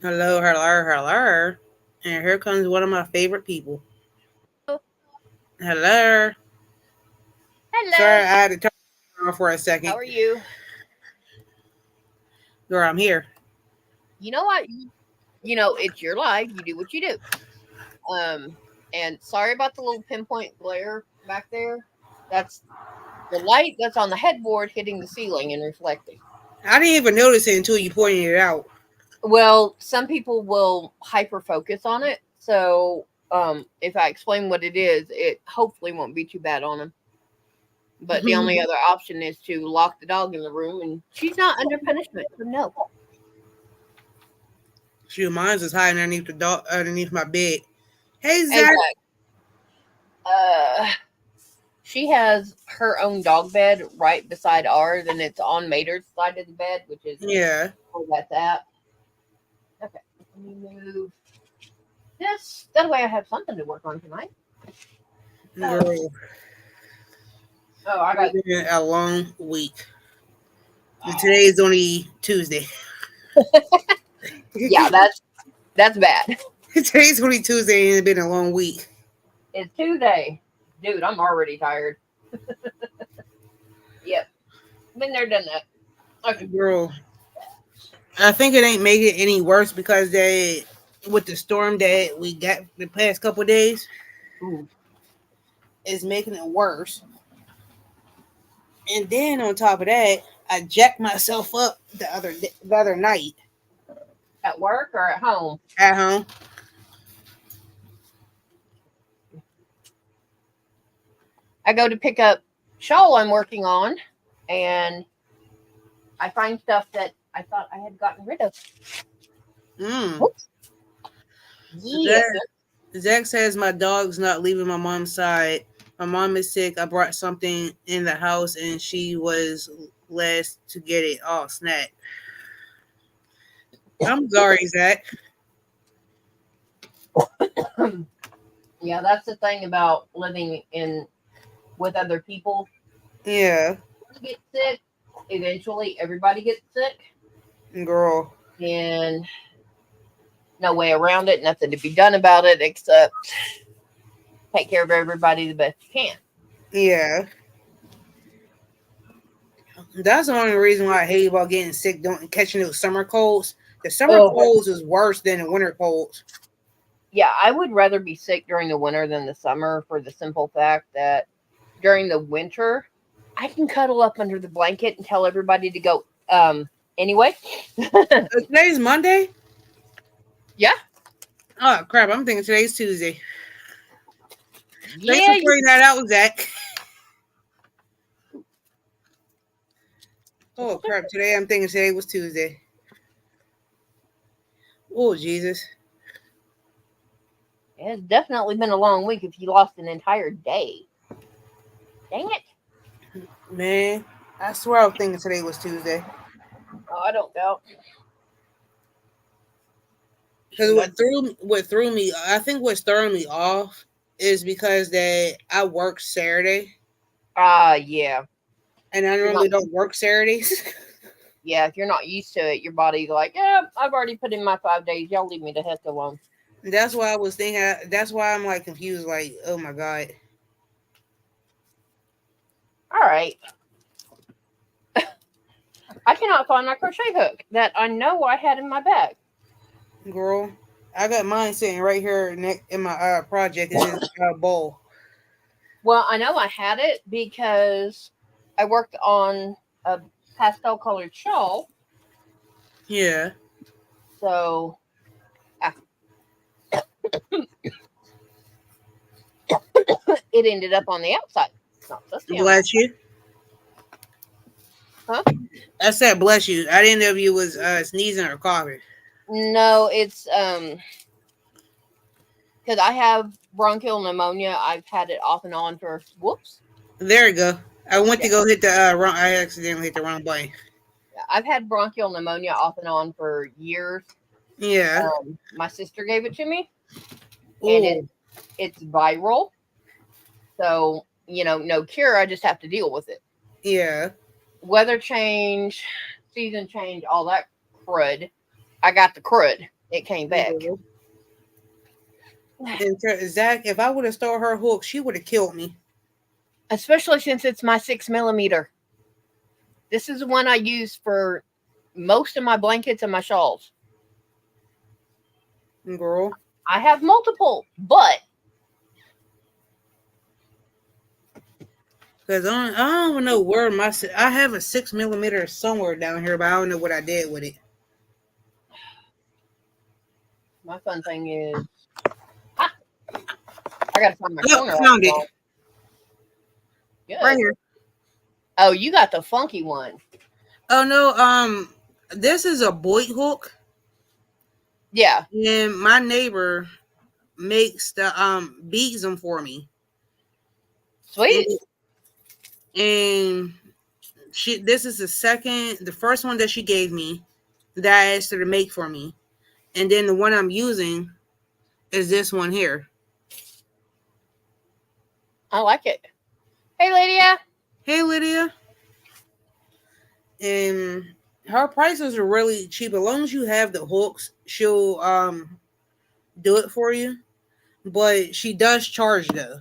Hello, hello, hello. And here comes one of my favorite people. Oh, Hello. Sorry, hello. I had to turn it off for a How second. are you? Girl, I'm here. You know what? It's your life. You do what you do. Um, and sorry about the little pinpoint glare back there. That's the light that's on the headboard hitting the ceiling and reflecting. I didn't even notice it until you pointed it out. Well, some people will hyper focus on it. So, if I explain what it is, it hopefully won't be too bad on them. But the only other option is to lock the dog in the room, and she's not under punishment. So no. Shoot, mine's is hiding underneath the dog, underneath my bed. Hey, Zach. Exactly. Uh, She has her own dog bed right beside ours, and it's on Mater's side of the bed, which is Yeah. where that's at. Okay, let me move this. That way I have something to work on tonight. Oh, Girl, oh I got. it's been a long week. And today is only Tuesday. Yeah, that's bad. Today's only Tuesday and it's been a long week. It's Tuesday. Dude, I'm already tired. Yep. Been there, done that. Okay. Girl, I think it ain't make it any worse because they, with the storm that we got the past couple of days, Ooh. is making it worse. And then on top of that, I jacked myself up the other night At work or at home? at home. I go to pick up shawl I'm working on, and I find stuff that I thought I had gotten rid of. Mm. Whoops. Yeah. Zach, Zach says my dog's not leaving my mom's side. My mom is sick. I brought something in the house and she was last to get it all snapped. I'm sorry, Zach. Yeah, that's the thing about living in with other people. Yeah, You get sick, eventually everybody gets sick, girl. and no way around it, nothing to be done about it except take care of everybody the best you can. Yeah. That's the only reason why I hate about getting sick, don't catching those summer colds. The summer Oh, colds is worse than the winter colds. yeah, I would rather be sick during the winter than the summer for the simple fact that during the winter, I can cuddle up under the blanket and tell everybody to go. Anyway, Today's Monday. yeah, Oh crap! I'm thinking today's Tuesday. Thanks yeah, for pointing that out, Zach. Oh crap! Today I'm thinking today was Tuesday. Oh Jesus, it's definitely been a long week if you lost an entire day. Dang it. man! I swear I was thinking today was Tuesday. Oh, I don't doubt. Because But what threw me, I think what's throwing me off is because that I work Saturday yeah. and I If you're not normally don't work Saturdays. yeah, if you're not used to it, your body's like, yeah, I've already put in my 5 days. Y'all leave me the heck alone. That's why I was thinking. That's why I'm like confused. Like, oh my god, All right. I cannot find my crochet hook that I know I had in my bag. girl, I got mine sitting right here in my project in this bowl. Well, I know I had it because I worked on a pastel colored shawl. Yeah. So ah, it ended up on the outside. It's not supposed to be on the Bless you. huh? I said bless you. I didn't know if you was sneezing or coughing. No, it's because I have bronchial pneumonia. I've had it off and on for whoops. There you go. I went Yeah, to go hit the wrong. I accidentally hit the wrong button. I've had bronchial pneumonia off and on for years. Yeah. My sister gave it to me, and Oh. it's viral. So no cure. I just have to deal with it. Yeah. Weather change, season change, all that crud. I got the crud. it came back. Girl. And Zach, if I would have stole her hook, she would have killed me. Especially since it's my 6 millimeter. This is the one I use for most of my blankets and my shawls. Girl. I have multiple, but Because I don't even know where I have a 6 millimeter somewhere down here, but I don't know what I did with it. my fun thing is, ah, I gotta find my Oh, corner. found it. Right Good. here. Oh, you got the funky one. Oh no, this is a Boyd hook. Yeah. And my neighbor makes the beads them for me. Sweet. And this is the first one that she gave me that I asked her to make for me. And then the one I'm using is this one here. I like it. Hey, Lydia. Hey Lydia. And her prices are really cheap. As long as you have the hooks, she'll do it for you. But she does charge though.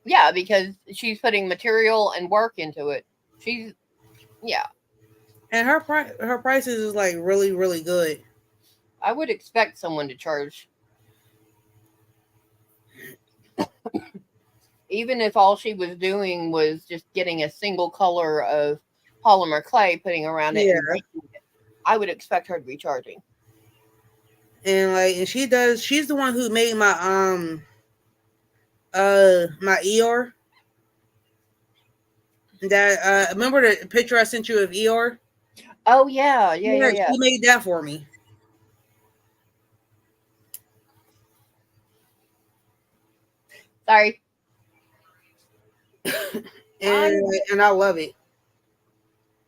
Yeah, because she's putting material and work into it. She's, yeah. And her prices is like really, really good. I would expect someone to charge, even if all she was doing was just getting a single color of polymer clay, putting around it Yeah. and breaking it. I would expect her to be charging. And she's the one who made my ER. That remember the picture I sent you of ER? Oh yeah, Yeah, yeah. she made that for me. Sorry. And I love it.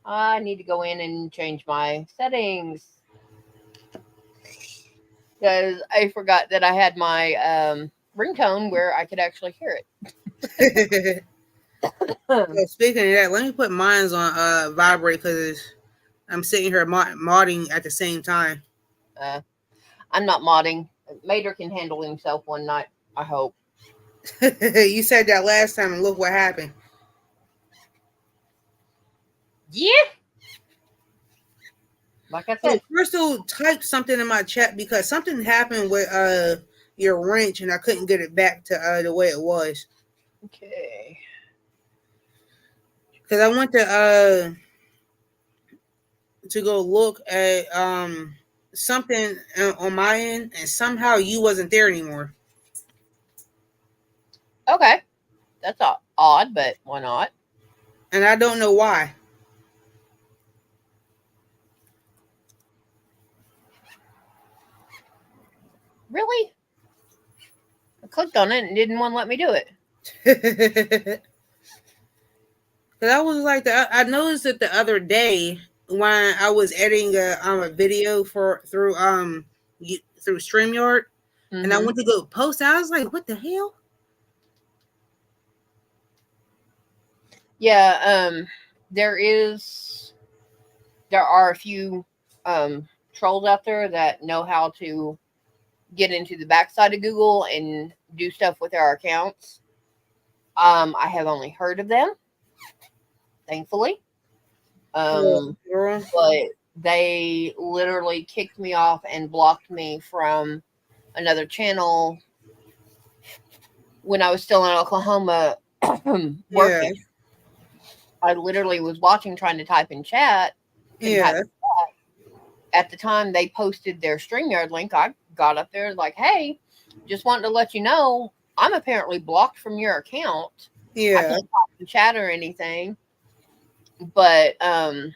I need to go in and change my settings because I forgot that I had my ringtone where I could actually hear it. So speaking of that, let me put mines on vibrate because I'm sitting here modding at the same time. I'm not modding. Mater can handle himself one night, I hope. You said that last time, and look what happened. Yeah. Like I said. So Crystal typed something in my chat because something happened with your wrench, and I couldn't get it back to the way it was. Okay. Because I went to go look at something on my end, and somehow you wasn't there anymore. Okay. That's odd, but why not? And I don't know why. Really? I clicked on it and didn't want to let me do it. Because I was like, I noticed it the other day when I was editing a video through StreamYard, and I went to go post it. I was like, what the hell? Yeah, there are a few trolls out there that know how to get into the backside of Google and do stuff with our accounts. I have only heard of them, thankfully. But they literally kicked me off and blocked me from another channel when I was still in Oklahoma working. Yeah. I literally was watching, trying to type in chat. Yeah. At the time they posted their StreamYard link, I got up there like, hey, just wanted to let you know I'm apparently blocked from your account. Yeah. I can't talk in chat or anything. But I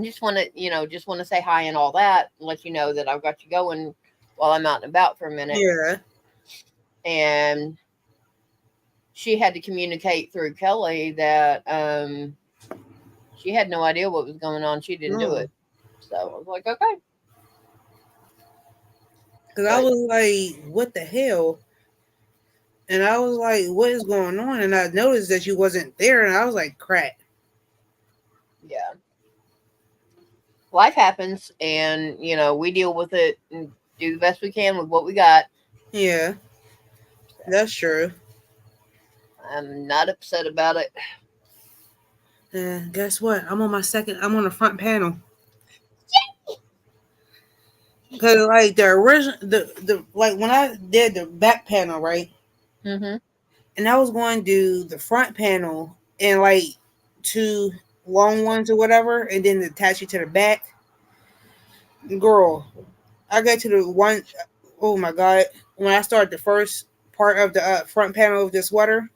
just want to say hi and all that, and let you know that I've got you going while I'm out and about for a minute. Yeah. And she had to communicate through Kelly that she had no idea what was going on. She didn't do it. So I was like, okay. Because I was like, what the hell? And I was like, what is going on? And I noticed that you wasn't there, and I was like, crap. Yeah. Life happens, and we deal with it do the best we can with what we got. Yeah, that's true. I'm not upset about it. Guess what? I'm on my second. I'm on the front panel. Cause like the original, the like when I did the back panel, right, Mm-hmm. and I was going to do the front panel and like two long ones or whatever, and then attach it to the back. Girl, I got to the one, oh my god! When I started the first part of the front panel of the sweater,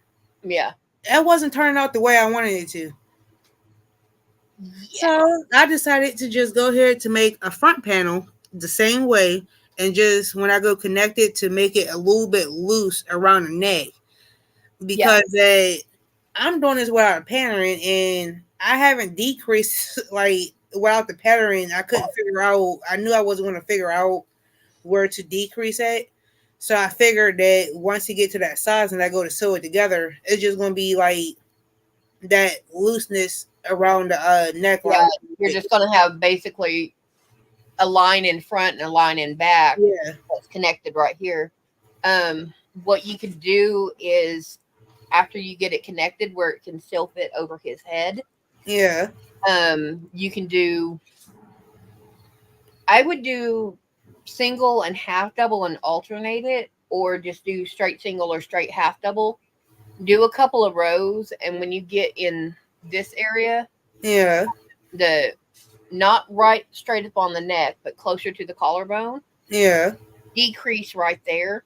Yeah. it wasn't turning out the way I wanted it to. Yeah. So I decided to just go ahead to make a front panel the same way, and just when I go connect it to make it a little bit loose around the neck, Yeah. because I'm doing this without a pattern, and I haven't decreased like without the pattern. I couldn't figure out. I knew I wasn't going to figure out where to decrease at. So I figured that once you get to that size and I go to sew it together, it's just going to be like that looseness around the Yeah. neckline. You're just gonna have basically a line in front and a line in back Yeah, that's connected right here. What you can do is after you get it connected where it can still fit over his head, yeah, you can do I would do single and half double and alternate it, or just do straight single or straight half double. Do a couple of rows, and when you get in this area, yeah, the not right straight up on the neck, but closer to the collarbone, yeah. decrease right there,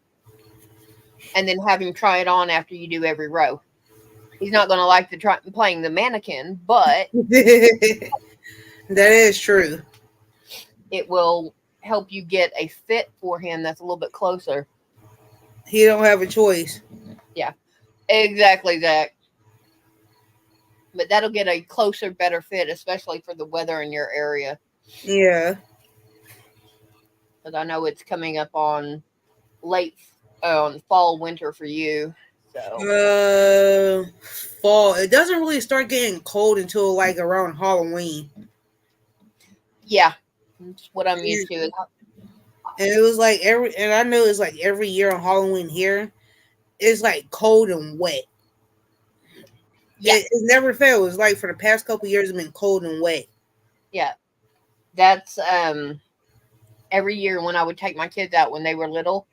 and then have him try it on after you do every row. He's not going to like the playing the mannequin, but That is true. it will help you get a fit for him that's a little bit closer. He don't have a choice. Yeah, exactly, Zach. But that'll get a closer, better fit, especially for the weather in your area. Yeah. Because I know it's coming up on late on fall, winter for you. So Uh, Fall. It doesn't really start getting cold until like around Halloween. yeah, that's what I'm used And, to. and it was like and I know it's like every year on Halloween here, it's like cold and wet. Yeah, It never fails. Like for the past couple years, it's been cold and wet. yeah. That's every year when I would take my kids out when they were little,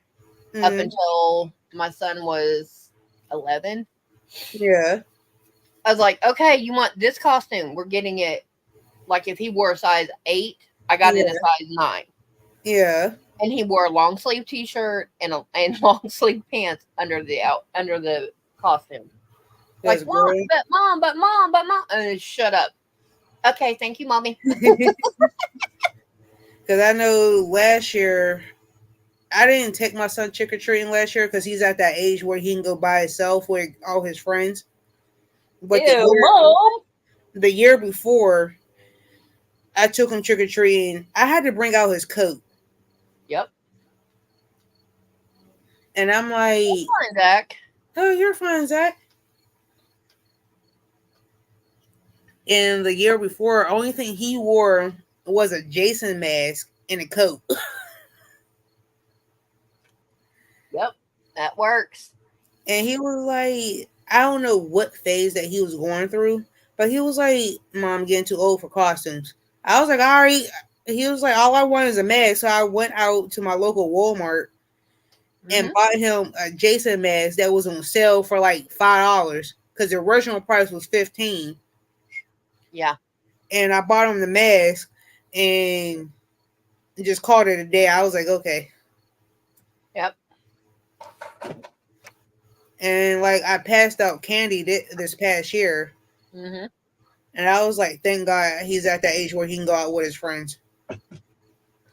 up Mm, until my son was 11. yeah, I was like, okay, you want this costume? We're getting it. Like if he wore a size 8, I got it a yeah, size 9. yeah. And he wore a long sleeve t-shirt and long sleeve pants under the costume. That's Like, great. but mom, shut up. Okay, thank you, mommy. Because I know last year I didn't take my son trick or treating last year because he's at that age where he can go by himself with all his friends. But Ew, mom. the year before, I took him trick or treating. I had to bring out his coat, Yep. and I'm like, Fine, Zach. "Oh, you're fine, Zach." And the year before, only thing he wore was a Jason mask and a coat. Yep. That works. And he was like, I don't know what phase that he was going through, but he was like, "Mom, I'm getting too old for costumes." I was like, "All right." He was like, "All I want is a mask." So I went out to my local Walmart and Hmm. bought him a Jason mask that was on sale for like $5 because the original price was 15. Yeah. And I bought him the mask and just called it a day. I was like, okay. Yep. And like I passed out candy this past year, Hmm. and I was like, thank God he's at that age where he can go out with his friends,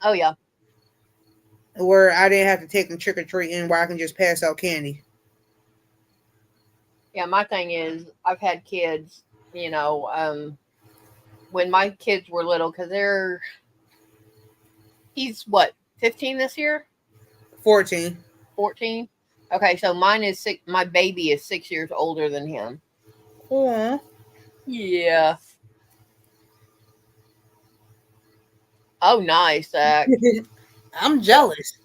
Oh yeah. where I didn't have to take him trick or treating, where I can just pass out candy. Yeah. My thing is, I've had kids. When my kids were little, because he's what 15 this year, 14. 14. Okay, so mine is 6. My baby is 6 years older than him. Aw. Yeah. Oh, nice, Zach. I'm jealous.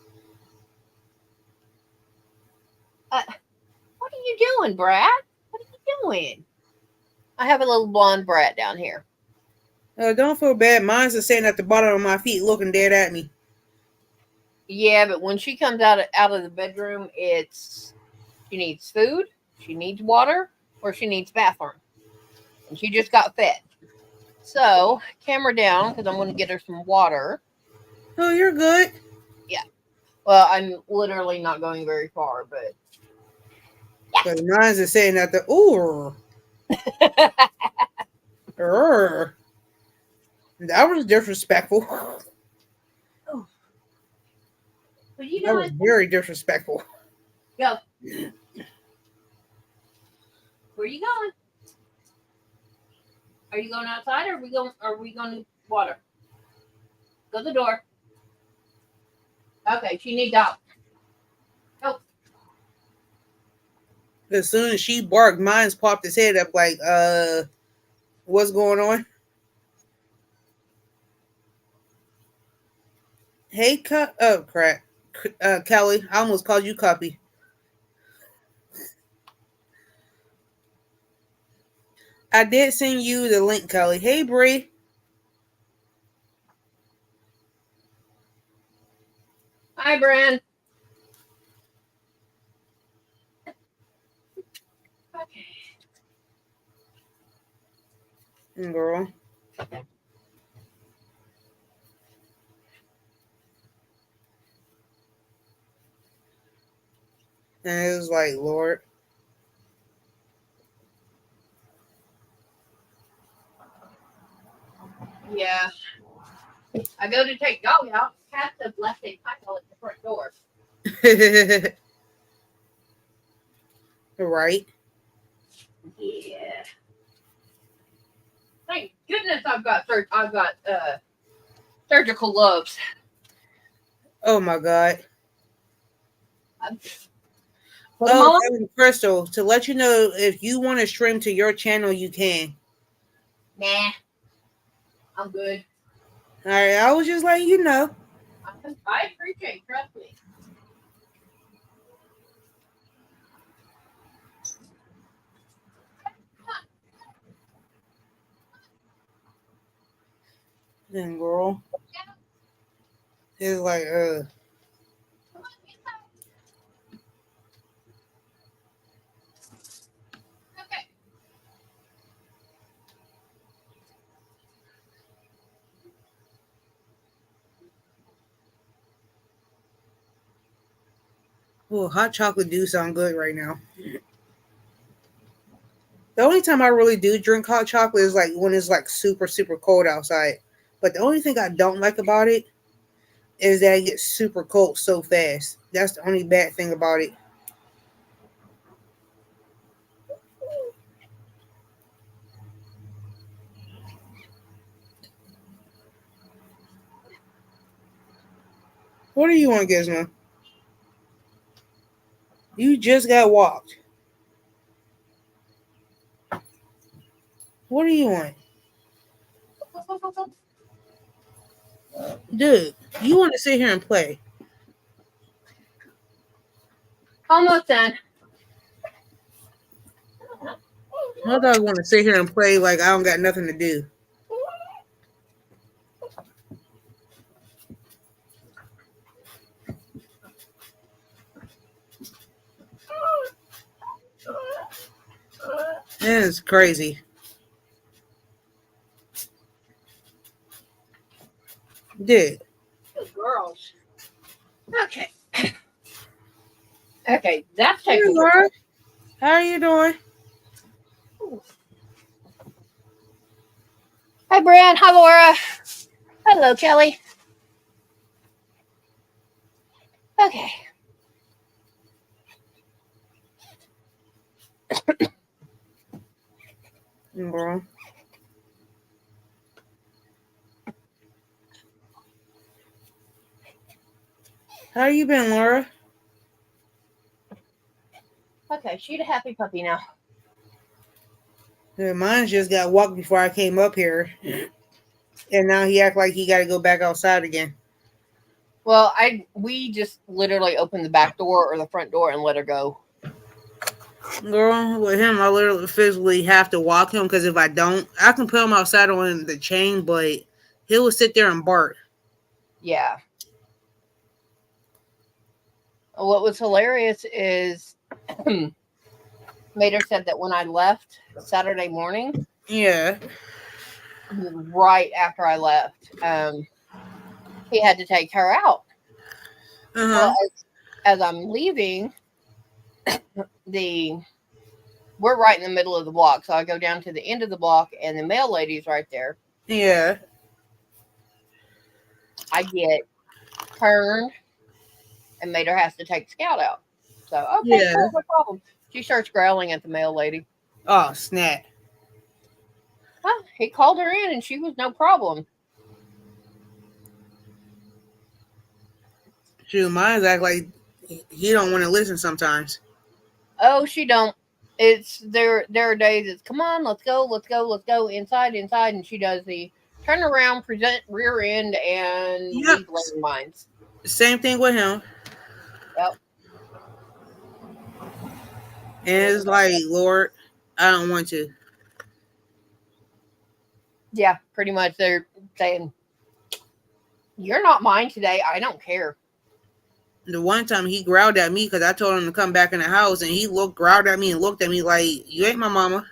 What are you doing, Brad? What are you doing? I have a little blonde brat down here. Don't feel bad. Mine's just sitting at the bottom of my feet looking dead at me. Yeah, but when she comes out of the bedroom, it's she needs food, she needs water, or she needs bathroom, and she just got fed. So camera down because I'm going to get her some water. Oh, you're good. Yeah. Well, I'm literally not going very far, but But mine's just sitting at the ooh. That was disrespectful. oh, what are you That was doing? very disrespectful. Go. Where are you going? Are you going outside, or are we going to water? Go to the door. Okay, she needs out. Oh, As soon as she barked, mine's popped his head up like, what's going on? Hey, oh crap, Kelly, I almost called you Cuppy. I did send you the link, Kelly. Hey, Bree. hi, Bran. Okay. Girl. And it was like, Lord. Yeah. I go to take dog out. Cats have left a pile at the front door. Right. Yeah. Thank goodness I've got surgical gloves. Oh my God. Put them Oh, on. Kevin Crystal, to let you know, if you want to stream to your channel, you can. Nah, I'm good. All right, I was just letting you know. I appreciate. Trust me. Then, girl, it's like, Okay. oh, hot chocolate do sound good right now. The only time I really do drink hot chocolate is like when it's like super, super cold outside. But the only thing I don't like about it is that it gets super cold so fast. That's the only bad thing about it. What do you want, Gizmo? You just got walked. What do you want? Dude, you want to sit here and play. Almost done. My dog want to sit here and play like I don't got nothing to do. That is crazy. Dude. Good girls. Okay. Okay, that's Hey, taken care Laura. How are you doing? of. Hi, Brian. Hi, Laura. Hello, Kelly. Okay. Girl. How you been, Laura? Okay, she's a happy puppy now. Yeah, mine just got walked before I came up here. And now he act like he got to go back outside again. Well, we just literally opened the back door or the front door and let her go. Girl, with him, I literally physically have to walk him because if I don't, I can put him outside on the chain, but he will sit there and bark. Yeah. What was hilarious is Mater said that when I left Saturday morning, Yeah. right after I left, he had to take her out. Uh Well, huh. as I'm leaving, the we're right in the middle of the block, so I go down to the end of the block, and the mail lady's right there. Yeah. I get turned, and Mater has to take Scout out. So okay, Yeah. cool, no problem. She starts growling at the mail lady. Oh, snap. Huh, he called her in, and she was no problem. Shoot, mine's act like he don't want to listen sometimes. Oh, she don't. It's there are days it's come on, let's go, let's go, let's go inside, inside, and she does the turn around, present rear end, and Yep. leave landmines. Same thing with him. Yep. And Yep. it's like, Lord, I don't want to. Yeah, pretty much they're saying, you're not mine today. I don't care. The one time he growled at me because I told him to come back in the house, and he growled at me and looked at me like, "You ain't my mama."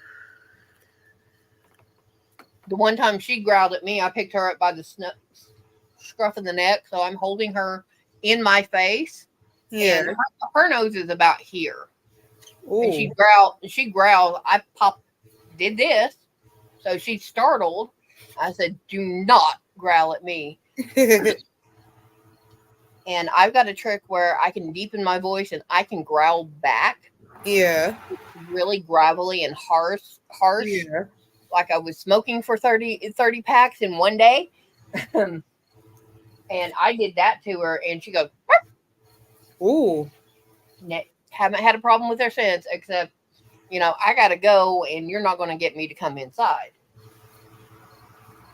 The one time she growled at me, I picked her up by the scruff of the neck, so I'm holding her in my face, Yeah. and her nose is about here. And Ooh. she growled, I popped, did this. So she's startled. I said, do not growl at me. And I've got a trick where I can deepen my voice and I can growl back Yeah. really gravelly and harsh, Yeah. like I was smoking for 30 packs in one day. And I did that to her, and she goes, Ooh. haven't had a problem with her since, except, I got to go, and you're not going to get me to come inside.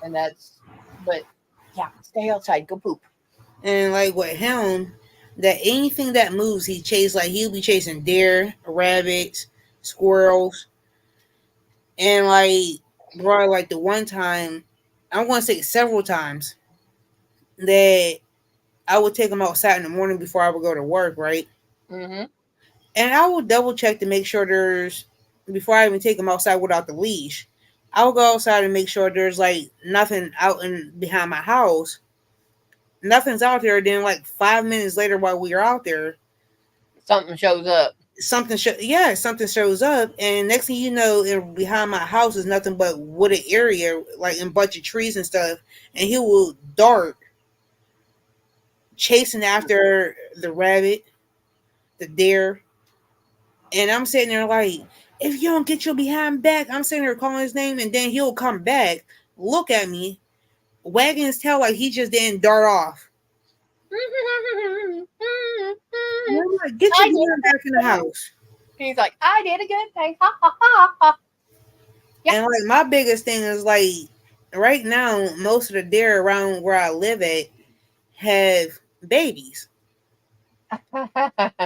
And but yeah, stay outside, go poop. And like with him, that anything that moves, he chase. Like he'll be chasing deer, rabbits, squirrels, and like, bro, like the one time, I'm gonna say several times that I would take him outside in the morning before I would go to work, right? Mm-hmm. And I will double check to make sure there's before I even take him outside without the leash. I will go outside and make sure there's like nothing out in behind my house. Nothing's out there. Then like 5 minutes later, while we are out there, Something shows up. something shows up, and next thing you know, behind my house is nothing but wooded area, like in bunch of trees and stuff. And he will dart chasing after the rabbit, the deer, and I'm sitting there like, if you don't get your behind back, I'm sitting there calling his name, and then he'll come back, look at me, wagging his tail like he just didn't dart off. And I'm like, get your I did behind a back in the good thing. house. He's like, I did a good thing. Ha ha ha ha. Yeah. And like my biggest thing is like right now, most of the deer around where I live at have babies.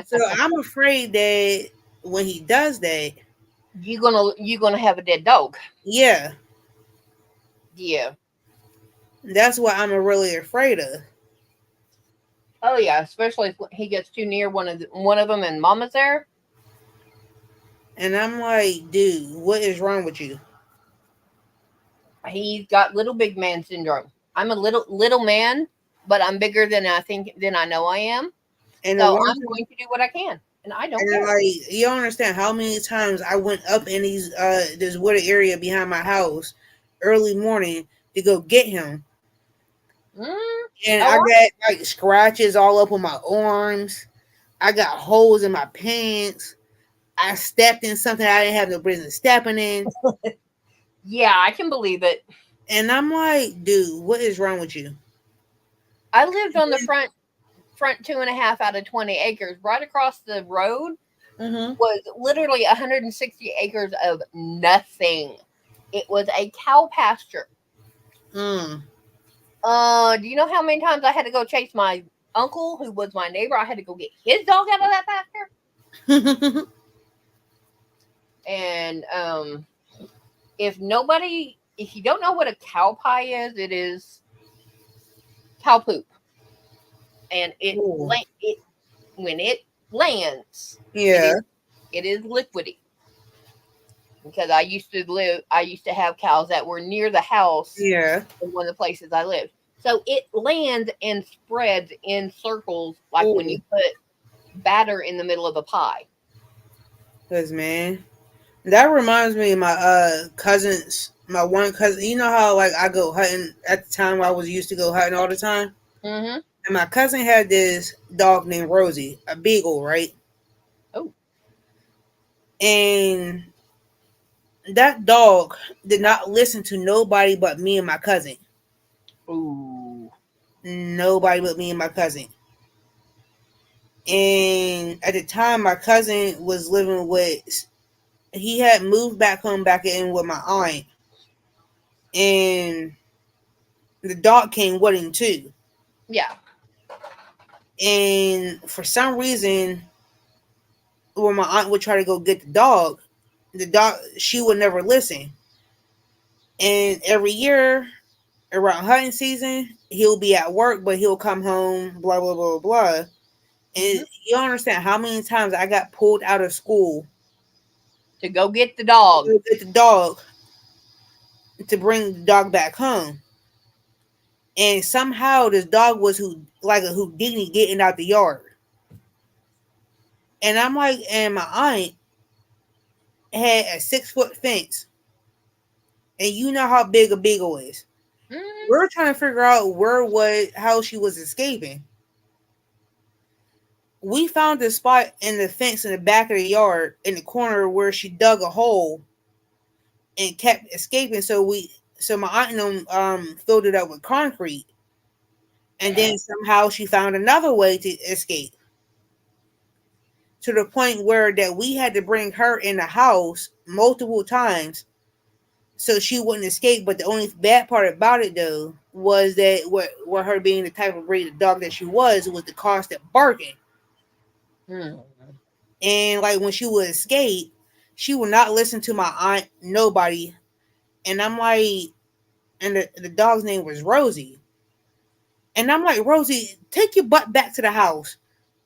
So I'm afraid that when he does that, you gonna have a dead dog. yeah, Yeah. that's what I'm really afraid of. Oh yeah, especially if he gets too near one of them and Mama's there. And I'm like, dude, what is wrong with you? He's got little big man syndrome. I'm a little man, but I'm bigger than I know I am. And the So one I'm time, going to do what I can, and I don't and care. like you don't understand how many times I went up in this wooded area behind my house early morning to go get him, Mm, and I oh, got like scratches all up on my arms. I got holes in my pants. I stepped in something I didn't have no business stepping in. yeah, I can believe it. And I'm like, dude, what is wrong with you? I lived on the front 2.5 out of 20 acres. Right across the road Mm-hmm. was literally 160 acres of nothing. It was a cow pasture. Mm. Do you know how many times I had to go chase my uncle, who was my neighbor? I had to go get his dog out of that pasture. And if you don't know what a cow pie is, it is cow poop, and Ooh. it when it lands, it Yeah. is it is liquidy. Because I used to have cows that were near the house Yeah. in one of the places I lived. So it lands and spreads in circles like when Ooh. you put batter in the middle of a pie. Cause man, that reminds me of my cousins. My one cousin. You know how like I go hunting at the time I was used to go hunting all the time. Mm-hmm. And my cousin had this dog named Rosie, a beagle, right? Oh. And that dog did not listen to nobody but me and my cousin. Ooh. Nobody but me and my cousin. And at the time, my cousin was living with. He had moved back home, back in with my aunt, and the dog came with him too. Yeah. And for some reason, when my aunt would try to go get the dog she would never listen. And every year around hunting season, he'll be at work, but he'll come home, blah blah blah blah. And Mm-hmm. you don't understand how many times I got pulled out of school To go get the dog. to get the dog to bring the dog back home. And somehow this dog was who like a Houdini getting out the yard. And I'm like, and my aunt had a 6 foot fence, and you know how big a beagle is. Mm-hmm. We're trying to figure out how she was escaping. We found a spot in the fence in the back of the yard in the corner where she dug a hole and kept escaping. So my aunt and them filled it up with concrete, and then somehow she found another way to escape. To the point where that we had to bring her in the house multiple times so she wouldn't escape. But the only bad part about it though was that what her being the type of breed of dog that she was the constant barking. Mm-hmm. And like when she would escape, she would not listen to my aunt, nobody. And I'm like, and the dog's name was Rosie. And I'm like, Rosie, take your butt back to the house.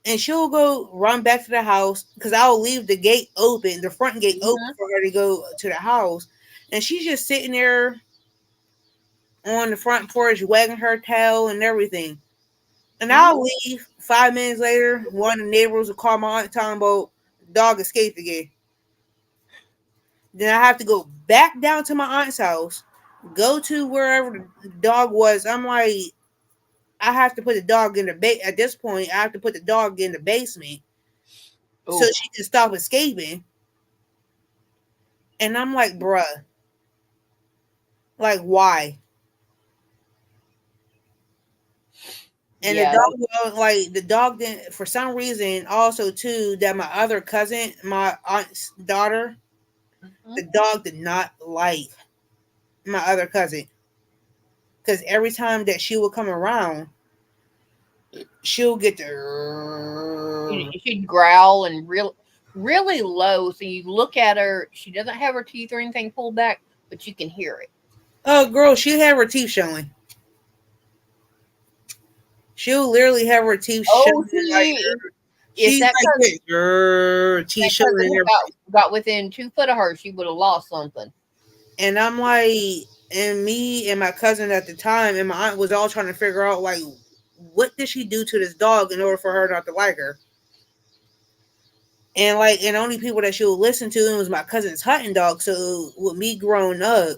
And she'll go run back to the house because I'll leave the gate open, the front gate open for her to go to the house. And she's just sitting there on the front porch, wagging her tail and everything. And Mm-hmm. I'll leave 5 minutes later. One of the neighbors will call my aunt talking about dog escaped again. Then I have to go back down to my aunt's house, go to wherever the dog was. I'm like, I have to put the dog in the at this point. I have to put the dog in the basement so Oh. she can stop escaping. And I'm like, bruh, like why? And the Yeah. dog, like the dog didn't for some reason. Also, too, that my other cousin, my aunt's daughter, Mm-hmm. the dog did not like my other cousin because every time that she would come around, she'll get the She'd growl and really low. So you look at her. She doesn't have her teeth or anything pulled back, but you can hear it. oh girl, she have her teeth showing. She'll literally have her teeth Oh, showing like see, if she's like this, teeth that showing cousin and had everything. got within 2 foot of her, she would have lost something. And I'm like, and me and my cousin at the time and my aunt was all trying to figure out like what did she do to this dog in order for her not to like her? And like, and the only people that she would listen to was my cousin's hunting dog. So with me growing up,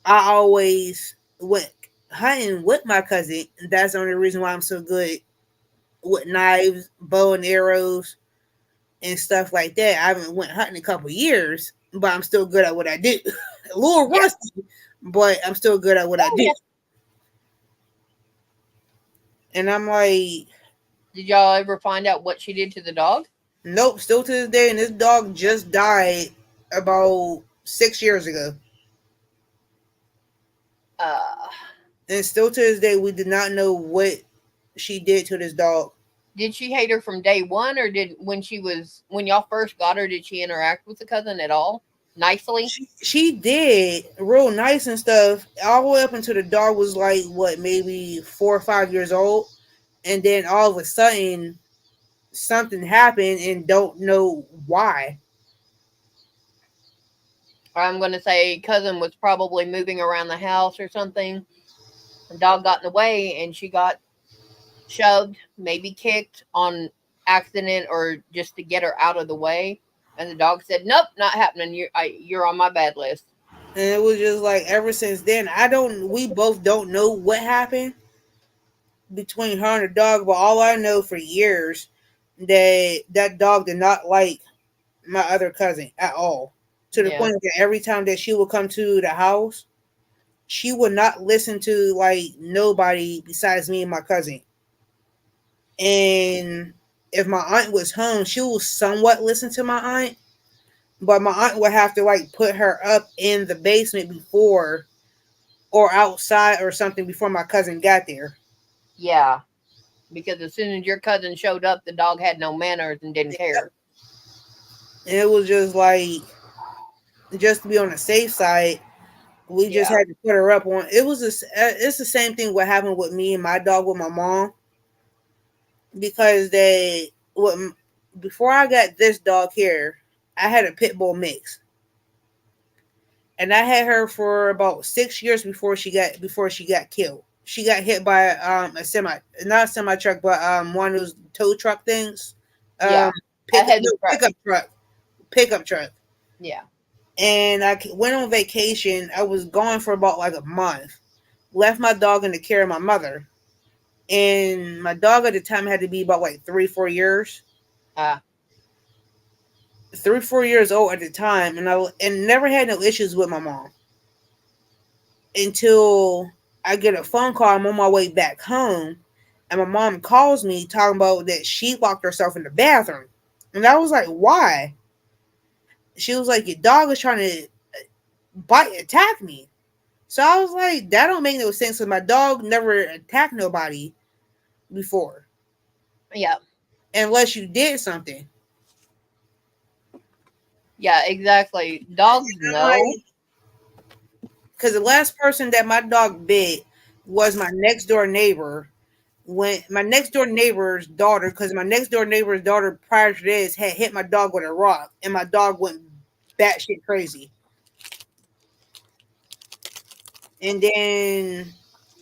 I always went hunting with my cousin. That's the only reason why I'm so good with knives, bow and arrows, and stuff like that. I haven't went hunting in a couple years, but I'm still good at what I do. A little Yeah. rusty, but I'm still good at what I Oh do. yeah. And I'm like, Did y'all ever find out what she did to the dog? nope, still to this day, and this dog just died about 6 years ago. Uh, And still to this day, we did not know what she did to this dog. Did she hate her from day one, or did when y'all first got her, did she interact with the cousin at all nicely? She did real nice and stuff all the way up until the dog was like what, maybe 4 or 5 years old, and then all of a sudden something happened and don't know why. I'm going to say cousin was probably moving around the house or something. The dog got in the way, and she got shoved, maybe kicked on accident, or just to get her out of the way. And the dog said, "Nope, not happening. You're on my bad list." And it was just like ever since then, we both don't know what happened between her and the dog, but all I know for years that dog did not like my other cousin at all. To the Yeah, point that every time that she would come to the house, she would not listen to like nobody besides me and my cousin. And if my aunt was home, she would somewhat listen to my aunt, but my aunt would have to like put her up in the basement before or outside or something before my cousin got there. yeah. Because as soon as your cousin showed up, the dog had no manners and didn't care. And it was just like, just to be on the safe side, we just Yeah, had to put her up on. It's the same thing what happened with me and my dog with my mom, because before I got this dog here, I had a pit bull mix, and I had her for about 6 years before she got killed. She got hit by a semi, not a semi truck, but one of those tow truck things, yeah. um A pickup heavy no, truck. pickup truck. Yeah. And I went on vacation. I was gone for about like a month. Left my dog in the care of my mother, and my dog at the time had to be about like 3 4 years, Uh, 3 4 years old at the time, and never had no issues with my mom until I get a phone call. I'm on my way back home, and my mom calls me talking about that she locked herself in the bathroom, and I was like, "Why?" She was like, "Your dog is trying to attack me." So I was like, "That don't make no sense, because my dog never attacked nobody before, yeah. unless you did something." Yeah, exactly. Dogs I'm know. like, because the last person that my dog bit was my next door neighbor. When my next door neighbor's daughter, because my next door neighbor's daughter prior to this had hit my dog with a rock, and my dog went batshit crazy. And then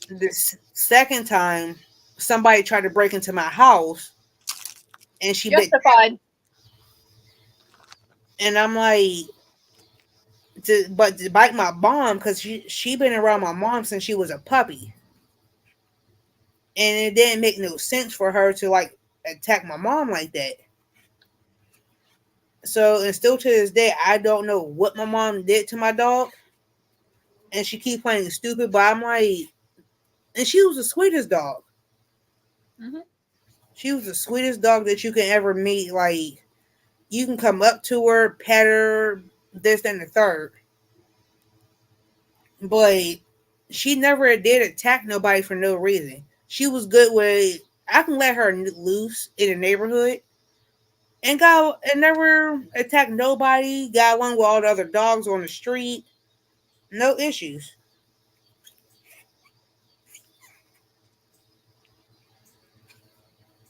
this second time, somebody tried to break into my house, and she bit. Justified. And I'm like, but to bite my mom, because she been around my mom since she was a puppy, and it didn't make no sense for her to like attack my mom like that. So, and still to this day, I don't know what my mom did to my dog, and she keep playing stupid. But I'm like, and she was the sweetest dog. Hmm. She was the sweetest dog that you can ever meet. Like, you can come up to her, pet her, this and the third. But she never did attack nobody for no reason. She was good with. I can let her loose in the neighborhood and never attacked nobody. Got along with all the other dogs on the street. No issues.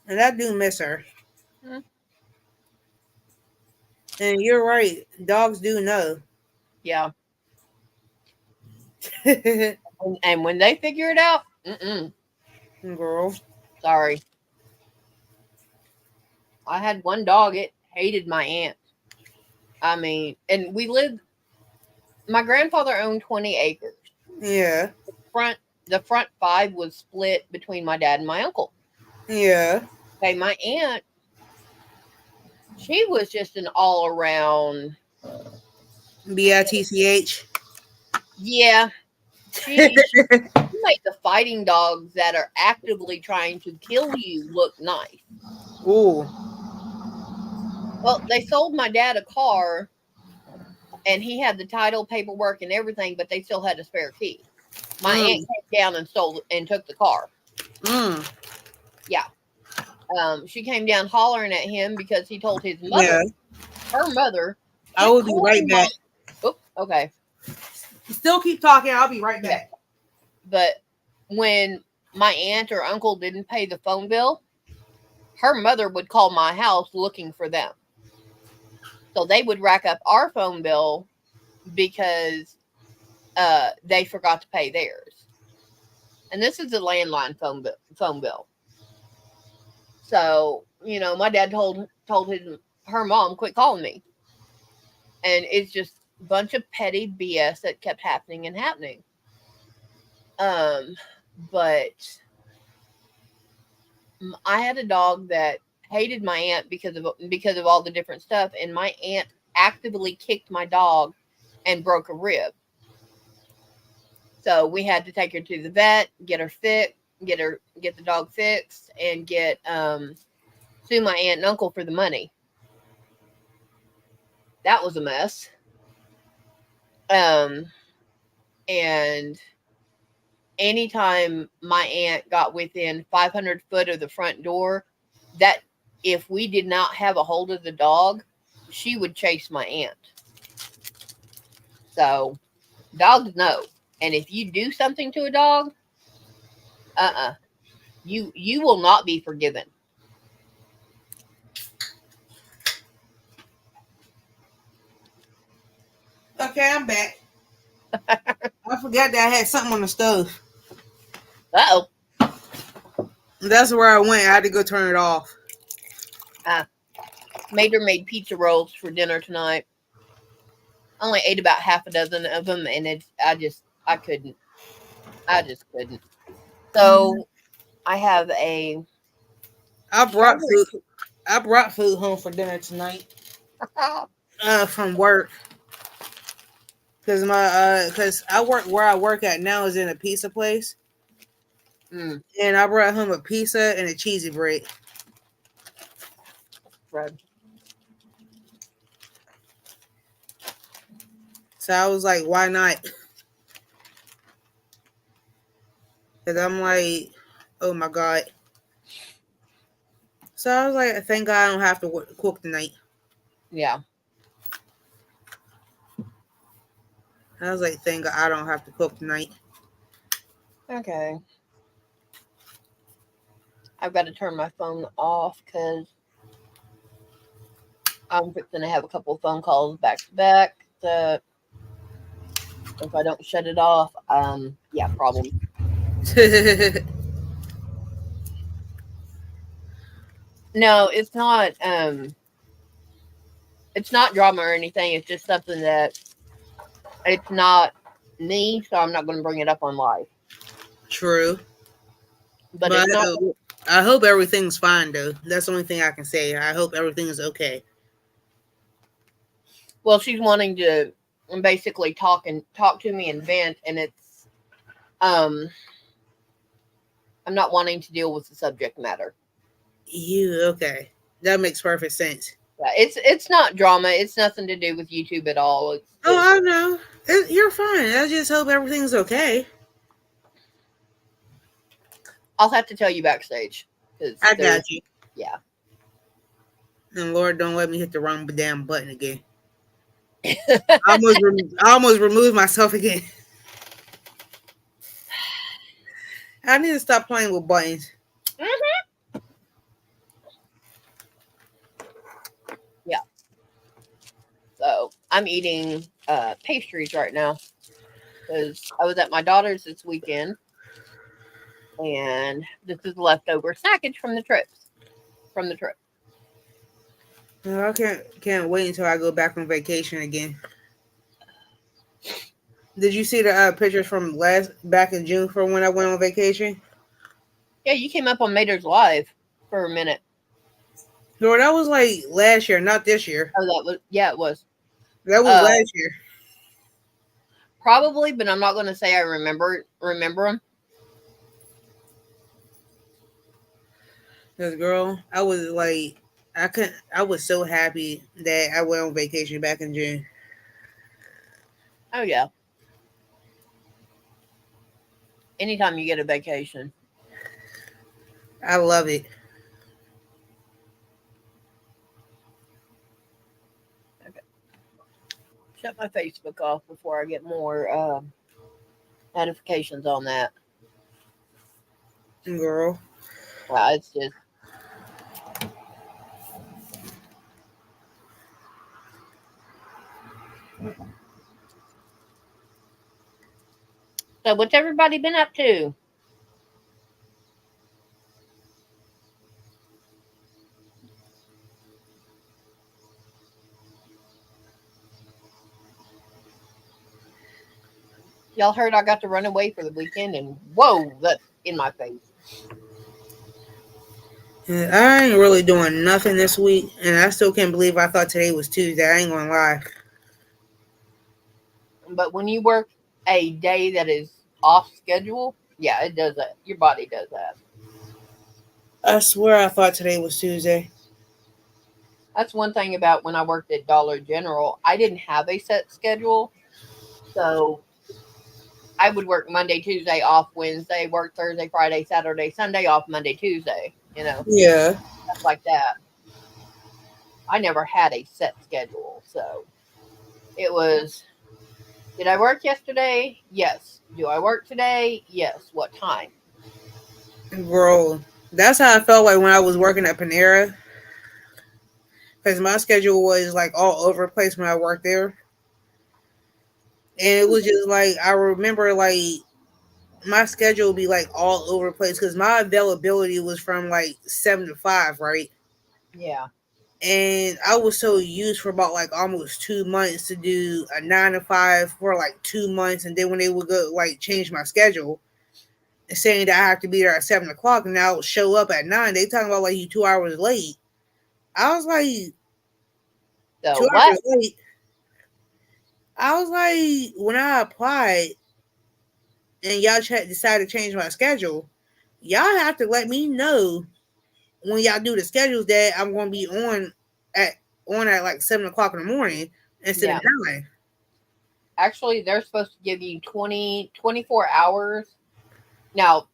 And I do miss her. And you're right. Dogs do know. Yeah. And when they figure it out, Girl. sorry. I had one dog. It hated my aunt. I mean, and we lived. My grandfather owned 20 acres. Yeah. Front the front five was split between my dad and my uncle. Yeah. Okay, my aunt, she was just an all around. BITCH. Yeah, she made the fighting dogs that are actively trying to kill you look nice. Ooh. Well, they sold my dad a car, and he had the title paperwork and everything, but they still had a spare key. My aunt Mm. came down and stole and took the car. Mm. Yeah. She came down hollering at him because he told his mother, Yeah. her mother, I quit will be right calling back. mom. Oh, okay. Still keep talking. I'll be right Yeah. back. But when my aunt or uncle didn't pay the phone bill, her mother would call my house looking for them. So they would rack up our phone bill because they forgot to pay theirs. And this is a landline phone bill. So, my dad told her mom, quit calling me. And it's just a bunch of petty BS that kept happening and happening. But I had a dog that hated my aunt because of all the different stuff, and my aunt actively kicked my dog and broke a rib. So we had to take her to the vet, get her fixed, get the dog fixed, and sue my aunt and uncle for the money. That was a mess. Um, and anytime my aunt got within 500 foot of the front door, that if we did not have a hold of the dog, she would chase my aunt. So dogs know. And if you do something to a dog, uh-uh, you will not be forgiven. Okay, I'm back. I forgot that I had something on the stove. Uh-oh. That's where I went. I had to go turn it off. Uh, Mater made pizza rolls for dinner tonight. I only ate about half a dozen of them, and I couldn't. I just couldn't. So I have a I brought strawberry. food. I brought food home for dinner tonight. From work. Cause I work where I work at now is in a pizza place, Mm, and I brought home a pizza and a cheesy bread. bread. So I was like, why not? Cause I'm like, oh my god. So I was like, thank God I don't have to cook tonight. Yeah. I was like, thank God I don't have to cook tonight. Okay. I've got to turn my phone off because I'm going to have a couple of phone calls back to back. So if I don't shut it off, yeah, problem. No, it's not drama or anything. It's just something that it's not me, so I'm not going to bring it up on live. True, But but it's not. I hope everything's fine though. That's the only thing I can say. I hope everything is okay. Well, she's wanting to basically talk to me and vent, and um, I'm not wanting to deal with the subject matter. You okay? That makes perfect sense. Yeah, it's not drama. It's nothing to do with YouTube at all. It's Oh, just I know. You're fine. I just hope everything's okay. I'll have to tell you backstage because I there's got you. yeah. And Lord, don't let me hit the wrong damn button again. I almost removed myself again. I need to stop playing with buttons. Hmm. Yeah. So I'm eating pastries right now because I was at my daughter's this weekend, and this is leftover snackage from the trips. From the trip. I can't wait until I go back on vacation again. Did you see the pictures from last back in June from when I went on vacation? Yeah, you came up on Mater's live for a minute. No, that was like last year, not this year. Oh, that was yeah, it was. That was Uh, last year. Probably, but I'm not going to say I remember them. Cause girl, I was like, I was so happy that I went on vacation back in June. Oh yeah. Anytime you get a vacation. I love it. Shut my Facebook off before I get more notifications on that. Girl. Well, it's just so. What's everybody been up to? Y'all heard I got to run away for the weekend, and whoa, that's in my face. Yeah, I ain't really doing nothing this week, and I still can't believe I thought today was Tuesday. I ain't gonna lie. But when you work a day that is off schedule, yeah, it does that. Your body does that. I swear I thought today was Tuesday. That's one thing about when I worked at Dollar General. I didn't have a set schedule, so I would work Monday, Tuesday, off Wednesday, work Thursday, Friday, Saturday, Sunday, off Monday, Tuesday. Yeah. Stuff like that. I never had a set schedule, so it was. Did I work yesterday? Yes. Do I work today? Yes. What time? Bro, that's how I felt like when I was working at Panera. Because my schedule was like all over the place when I worked there. And it was just like, I remember like my schedule would be like all over the place because my availability was from like 7 to 5, right? Yeah. And I was so used for about like almost 2 months to do a 9 to 5 for like 2 months. And then when they would go like change my schedule, saying that I have to be there at 7 o'clock and I'll show up at 9, they talking about like you 2 hours late. I was like, So two what? hours late. I was like, when I applied and y'all decided to change my schedule, y'all have to let me know when y'all do the schedules that I'm going to be at at like 7 o'clock in the morning instead of Yeah. 9. Actually, they're supposed to give you 24 hours. Now,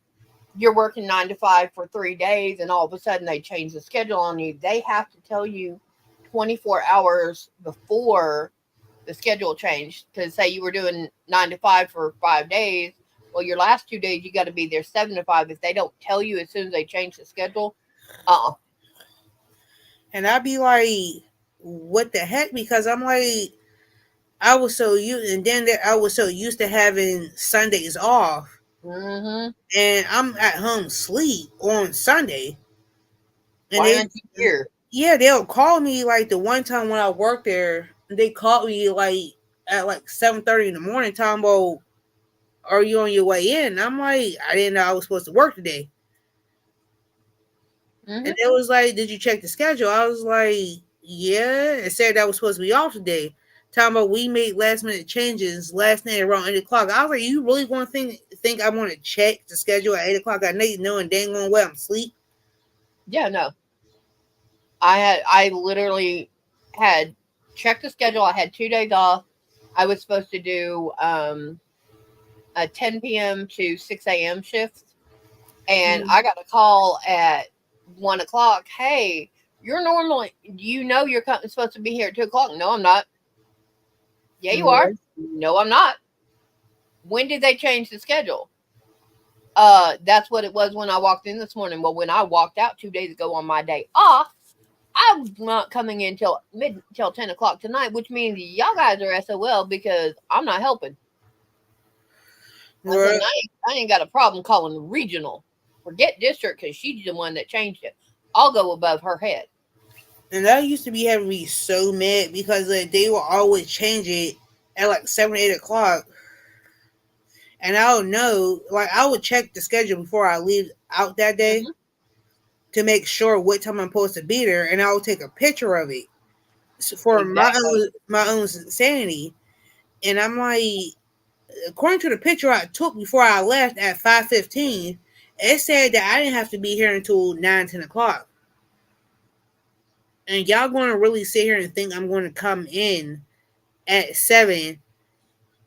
you're working 9 to 5 for 3 days, and all of a sudden they change the schedule on you. They have to tell you 24 hours before the schedule changed. To say you were doing 9 to 5 for 5 days, well, your last 2 days you got to be there 7 to 5. If they don't tell you as soon as they change the schedule, uh, And I'd be like, what the heck? Because I'm like, I was so used, and then I was so used to having Sundays off, mm-hmm. and I'm at home sleep on Sunday, and Why aren't you here? yeah, they'll call me like the one time when I worked there, they called me like at like 7:30 in the morning, talking about, are you on your way in? I'm like, I didn't know I was supposed to work today. And Mm-hmm. it was like, did you check the schedule? I was like, yeah. It said that was supposed to be off today. Talking about we made last minute changes last night around 8 o'clock. I was like, you really going to think I want to check the schedule at 8 o'clock at night, knowing dang on well I'm asleep? Yeah, no. I literally had checked the schedule. I had 2 days off. I was supposed to do a 10 p.m. to 6 a.m. shift, and I got a call at 1 o'clock. Hey, you're normally, you're supposed to be here at 2 o'clock. No, I'm not. Yeah, you are. No, I'm not. When did they change the schedule? That's what it was when I walked in this morning. Well, when I walked out 2 days ago on my day off, I'm not coming in till 10 o'clock tonight, which means y'all guys are SOL because I'm not helping. I said, Right. I ain't got a problem calling the regional. Forget district because she's the one that changed it. I'll go above her head. And that used to be having me so mad because like, they will always change it at like 7, 8 o'clock. And I don't know, like I would check the schedule before I leave out that day Hmm. to make sure what time I'm supposed to be there, and I would take a picture of it for Exactly. my own sanity. And I'm like, according to the picture I took before I left at 5:15, it said that I didn't have to be here until 9, 10 o'clock. And y'all going to really sit here and think I'm going to come in at 7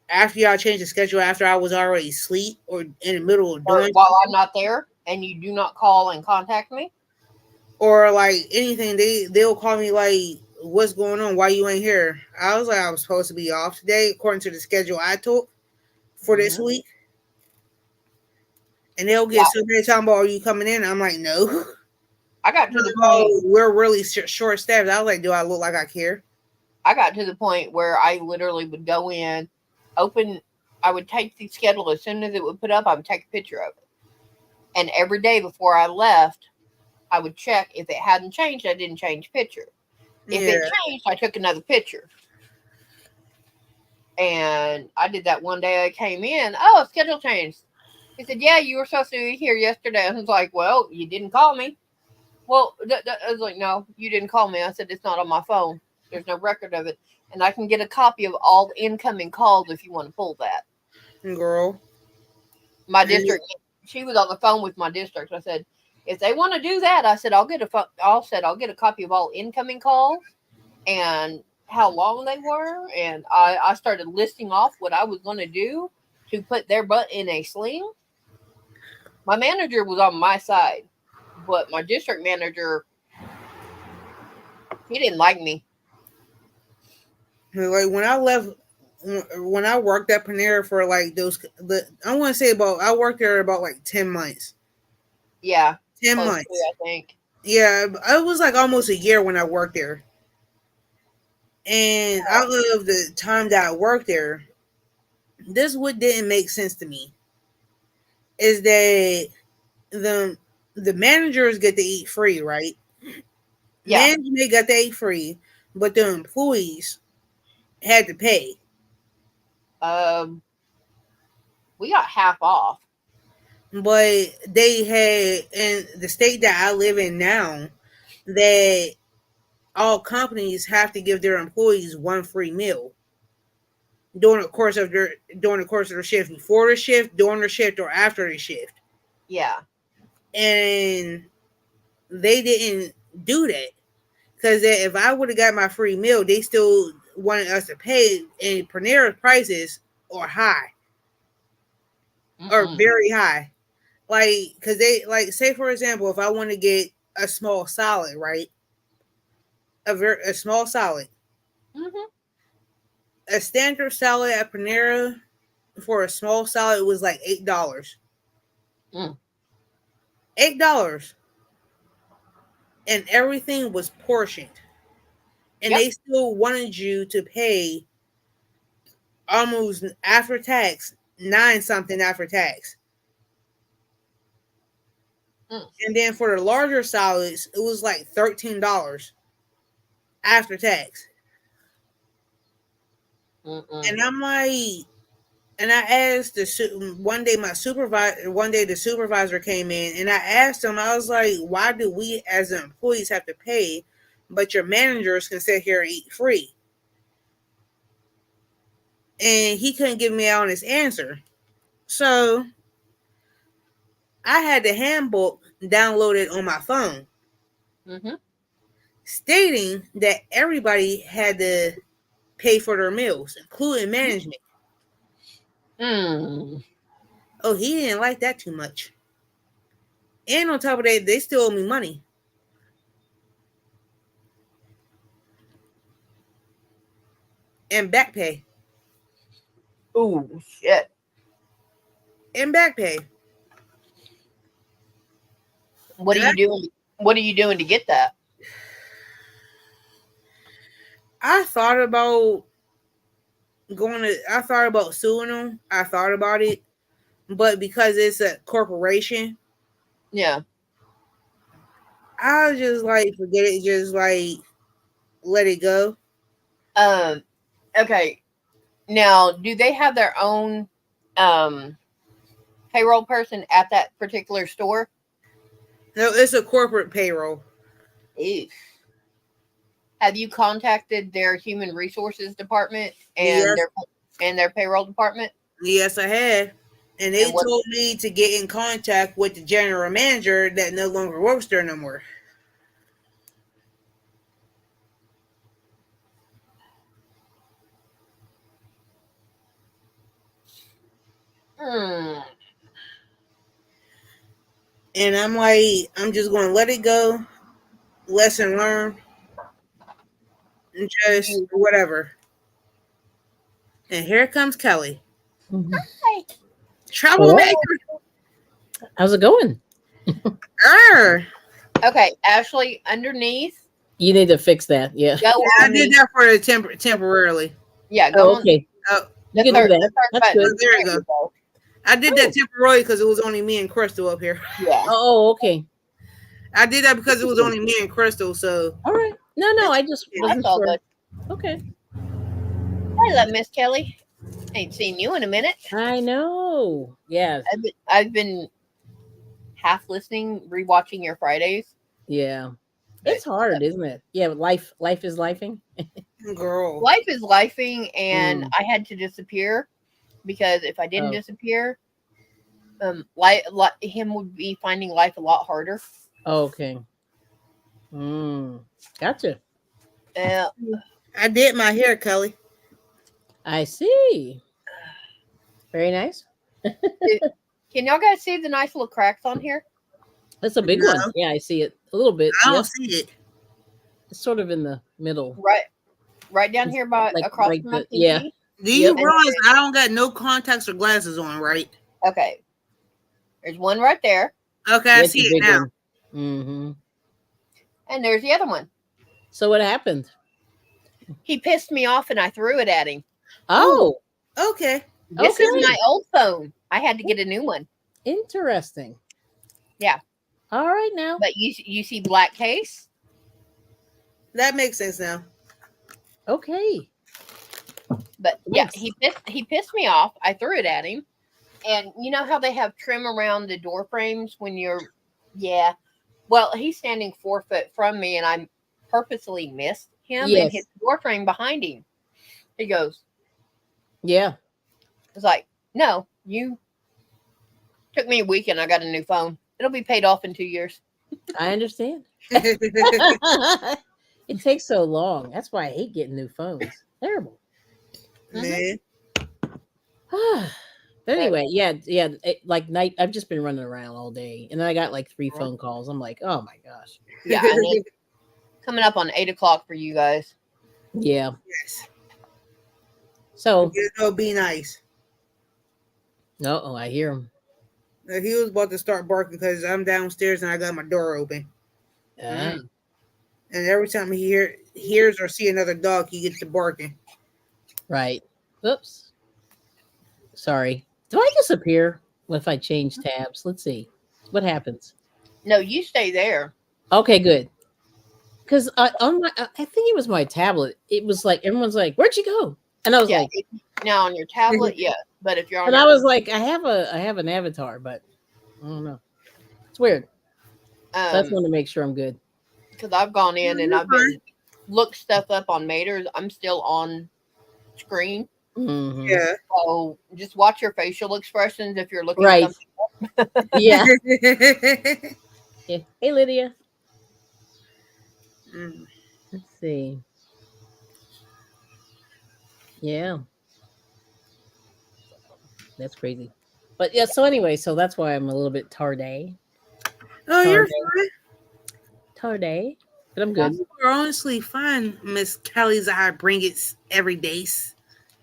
after y'all change the schedule after I was already asleep or in the middle of Or doing while I'm something? not there and you do not call and contact me. Or like anything, they'll call me like what's going on? Why you ain't here? I was like, I was supposed to be off today according to the schedule I took for this Hmm. week. And they'll get Yeah, so many talking about, are you coming in? I'm like, no. I got to the point. Oh, we're really short staffed. I was like, do I look like I care? I got to the point where I literally would go in, open. I would take the schedule as soon as it would put up. I would take a picture of it, and every day before I left, I would check if it hadn't changed. I didn't change picture. If Yeah. it changed, I took another picture. And I did that one day. I came in. Oh, schedule changed. He said, "Yeah, you were supposed to be here yesterday." I was like, "Well, you didn't call me." Well, I was like, "No, you didn't call me." I said, "It's not on my phone. There's no record of it, and I can get a copy of all the incoming calls if you want to pull that." Girl. My And district. She was on the phone with my district. I said, "If they want to do that," I said, I'll get a copy of all incoming calls and how long they were." And I started listing off what I was going to do to put their butt in a sling. My manager was on my side, but my district manager, he didn't like me. like when I left, when I worked at Panera for like I want to say about, I worked there about like 10 months. Yeah, Ten close to, months. I think. Yeah, it was like almost a year when I worked there. And out of the time that I worked there, this what didn't make sense to me is that the the managers get to eat free, right? Yeah, Management got to eat free, but the employees had to pay. um, we got half off. But they had in the state that I live in now that all companies have to give their employees one free meal during the course of their shift, before the shift, during the shift, or after the shift. Yeah. And they didn't do that because if I would have got my free meal, they still wanted us to pay. And Panera's prices are high, or Mm-mm. very high. Like, because they, like, say for example, if I want to get a small salad, right? A small salad, Mm-hmm. a standard salad at Panera for a small salad was like $8. Mm. $8, and everything was portioned, and Yep. they still wanted you to pay almost after tax, nine something after tax. Mm. And then for the larger salads, it was like $13 after tax. Mm-mm. And I'm like, and I asked one day my supervisor, one day the supervisor came in, and I asked him, I was like, why do we as employees have to pay, but your managers can sit here and eat free? And he couldn't give me an honest answer. So I had the handbook downloaded on my phone, Mm-hmm. stating that everybody had to pay for their meals, including management. Mm. Oh, he didn't like that too much. And on top of that, they still owe me money and back pay. Ooh, shit. And back pay. What are And you doing? What are you doing to get that? I thought about I thought about suing them. I thought about it. But because it's a corporation, Yeah. I was just like, forget it. Just like, let it go. Um. Okay. Now, do they have their own um payroll person at that particular store? No, it's a corporate payroll. Ew. Have you contacted their human resources department Yes, and their payroll department? yes, I had. And they And what? told me to get in contact with the general manager that no longer works there no more. Hmm. And I'm like, I'm just going to let it go. Lesson learned. just whatever. And here comes Kelly. Mhm. Hi. Troublemaker. Hello. How's it going? Err. Okay, Ashley, underneath, You need to fix that. Yeah. go Yeah, I on did the that for the temporarily. go Oh, on okay. Oh, You the can do third that. That's button. good. oh, there you There go. you go. I did that Oh. temporarily because it was only me and Crystal up here. Yeah, Oh, okay. I did that because it was Interesting. only me and Crystal. So All right. No, I just that's wasn't all sure. good. Okay. Hello, Miss Kelly. Ain't seen you in a minute. I know. Yeah. I've been half listening, rewatching your Fridays. Yeah. But It's hard, isn't it? Yeah, but life is lifing. girl. life is lifing, and Mm. I had to disappear because if I didn't Oh, disappear, him would be finding life a lot harder. okay. Mm. Gotcha. Uh, I did my hair, Kelly. I see. Very nice. it- can y'all guys see the nice little cracks on here? That's a big one. No, Yeah, I see it a little bit. I don't Yep. see it. It's sort of in the middle. Right, right down It's here by like across right from my the yeah. pinky. Do you Yep. And realize I don't got no contacts or glasses on, right? okay, there's one right there, Okay, I It's see a it big now. one. Hmm. and there's the other one. So what happened? He pissed me off, and I threw it at him. Oh, Oh, okay. This is my okay. old phone. I had to get a new one. Interesting. Yeah, All right now. but you see black case. That makes sense now. Okay. But yeah, Nice. he pissed me off. I threw it at him, and you know how they have trim around the door frames when you're, yeah. Well, he's standing 4 foot from me, and I purposely missed him and hit Yes. the door frame behind him. He goes, Yeah. "It's like, no, you took me a week, and I got a new phone. It'll be paid off in 2 years." I understand. It takes so long. That's why I hate getting new phones. Terrible. Hmm. Man, But But anyway, yeah. Like night, I've just been running around all day, and then I got like 3 phone calls. I'm like, oh my gosh. yeah, and it's coming up on 8 o'clock for you guys. Yeah. yes. So, You know, be nice. no, I hear him. He was about to start barking because I'm downstairs and I got my door open. Ah, Mm. And every time he hears or see another dog, he gets to barking. right. Oops. Sorry. Do I disappear if I change tabs? Let's see what happens. No, you stay there. Okay, good. Because on my, I think it was my tablet. It was like everyone's like, "Where'd you go?" And I was Yeah. like, Now on your tablet, yeah. But if you're on and your I was like, I have an avatar, but I don't know. It's weird. So I just want to make sure I'm good. because I've gone No, in and you're I've been fine. looked stuff up on Maters. I'm still on screen. Hmm. Yeah. So just watch your facial expressions if you're looking Right. something. Yeah. Yeah. Hey, Lydia. Mm. Let's see. Yeah, that's crazy. But yeah, so anyway, so that's why I'm a little bit tardy. Oh, you're Tardy. fine. Tardy. But I'm good. You are honestly fine, Miss Kelly's I bring it every day.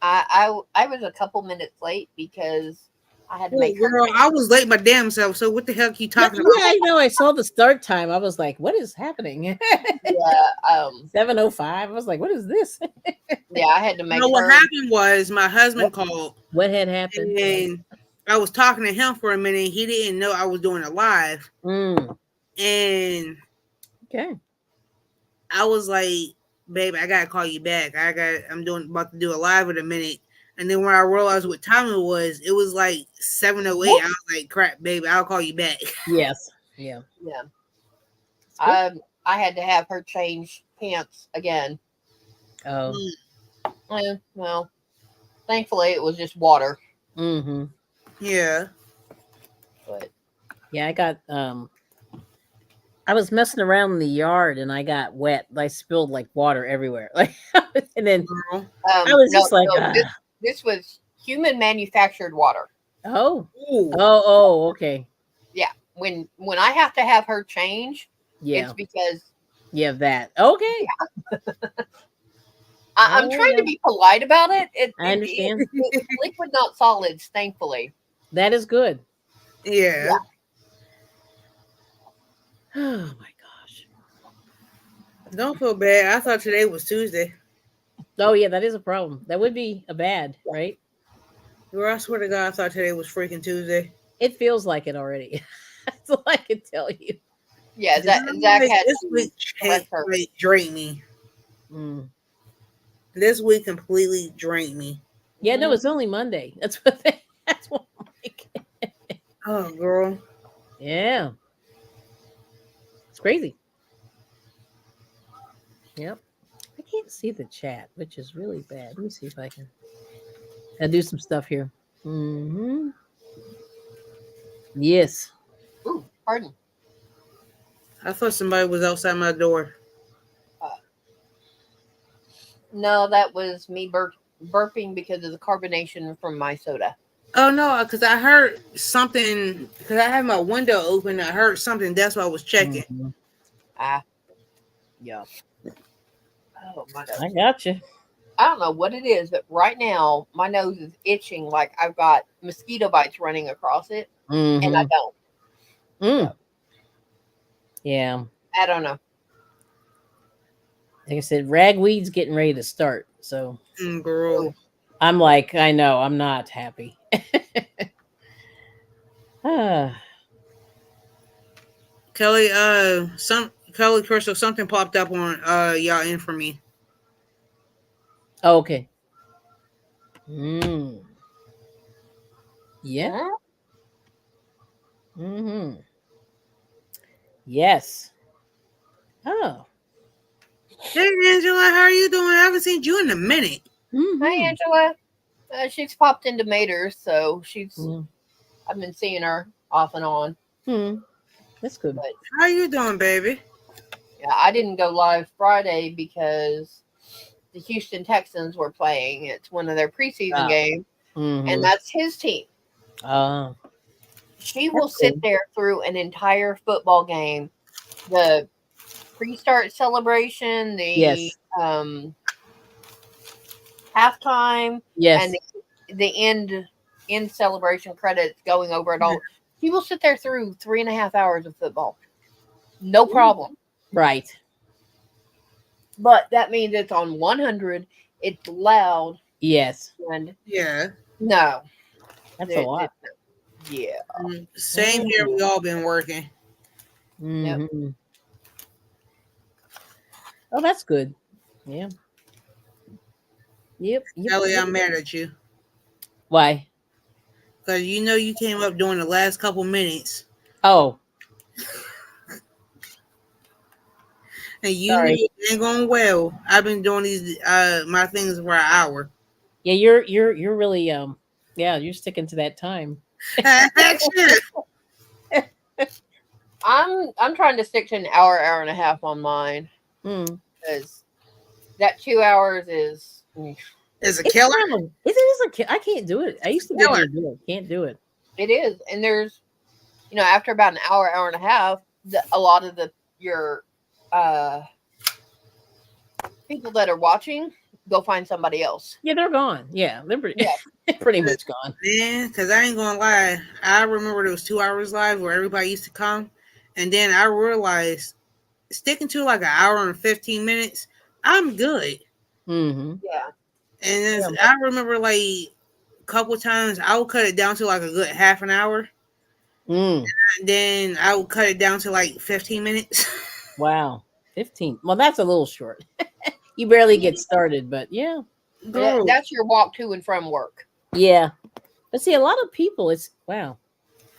I was a couple minutes late because I had to Oh, make her girl, change. I was late my damn self. So what the hell are you No, talking yeah, about? I know. I saw the start time. I was like, what is happening? Yeah, 7:05. I was like, what is this? yeah, I had to make No, what her. happened was my husband What called what had happened? and I was talking to him for a minute. He didn't know I was doing a live. Mm, And okay. I was like, babe, I gotta call you back. I'm doing about to do a live in a minute. And then when I realized what time it was like 7:08. I was like, crap, baby, I'll call you back. Yes. Yeah. Yeah, It's good. I had to have her change pants again. Oh. Well, thankfully it was just water. Mm-hmm. Yeah. But Yeah, I got I was messing around in the yard and I got wet. I spilled like water everywhere. Like and then Girl. I was no, just like, no, this was human manufactured water. oh. Ooh. Oh, okay. Yeah, when I have to have her change, it's Yeah. because Yeah, that. Okay. I'm Oh, trying yeah. to be polite about it. I understand. It's liquid, not solids, thankfully. That is good. Yeah. Oh my gosh. Don't feel bad. I thought today was Tuesday. Oh yeah, that is a problem. That would be a bad, right? Girl, I swear to God, I thought today was freaking Tuesday. It feels like it already. That's all I can tell you. Yeah, Zach Like, had this to week correct her. like drained me. Mm. This week completely drained me. Yeah, no, Mhm. it's only Monday. That's what. That's what. I'm like. Oh, girl. Yeah, it's crazy. Yep. I can't see the chat, which is really bad. Let me see if I can. I do some stuff here. Hmm. Yes. Ooh, pardon. I thought somebody was outside my door. Uh, no, that was me burping because of the carbonation from my soda. Oh no, because I heard something. Because I had my window open, I heard something. That's why I was checking. Hmm. Ah, Yeah. oh my I nose. got you. I don't know what it is, but right now my nose is itching like I've got mosquito bites running across it, and I Hmm. don't. So Mm. Yeah. I don't know. Like I said, ragweed's getting ready to start. So Girl. Ooh, I'm like, I know, I'm not happy. Ah, Kelly, some Kelly Crystal, something popped up on y'all in for me. okay. Mm. Yeah. huh? Hmm. Yes. Oh. Hey Angela, how are you doing? I haven't seen you in a minute. Hi, Hmm. Angela. She's popped into Maters, so she's. Yeah. I've been seeing her off and on, Hmm. That's good. but How you doing, baby? yeah, I didn't go live Friday because the Houston Texans were playing. It's one of their preseason Ah. games, and Hmm. that's his team. Ah. She will That's sit cool. there through an entire football game, the pre-start celebration, the Yes. halftime, and Yes. the end celebration credits going over it all. She will sit there through 3.5 hours of football, no problem. Right. But that means it's on 100. It's loud, Yes. and Yeah. no, That's a it lot. yeah, Same here. Mm. We all been working. yep. Hmm. Oh, that's good. Yeah. Yep. Yep. Kelly, Yep. I'm mad at you Why? because you know you came up during the last couple minutes, Oh, and you knew sorry. it ain't going well. I've been doing these my things for an hour. Yeah, you're really yeah, you're sticking to that time. Shit. I'm trying to stick to an hour, hour and a half on mine Mm. because that 2 hours is It's a It's killer. kind of it is a I can't do it. I It's used a to be able killer. to do it. Can't do it. it is, and there's after about an hour, hour and a half, a lot of your uh people that are watching go find somebody else. Yeah, they're gone. Yeah, they're pretty, Yeah, pretty much gone. Man, because I ain't gonna lie. I remember there was 2 hours live where everybody used to come. And then I realized sticking to like an hour and 15 minutes, I'm good. Hmm. yeah, And Yeah. I remember like a couple times I would cut it down to like a good half an hour. Mm. And then I would cut it down to like 15 minutes. Wow. 15. Well, that's a little short. You barely get started, but yeah. Girl. that's your walk to and from work. Yeah. But see, a lot of people, it's wow.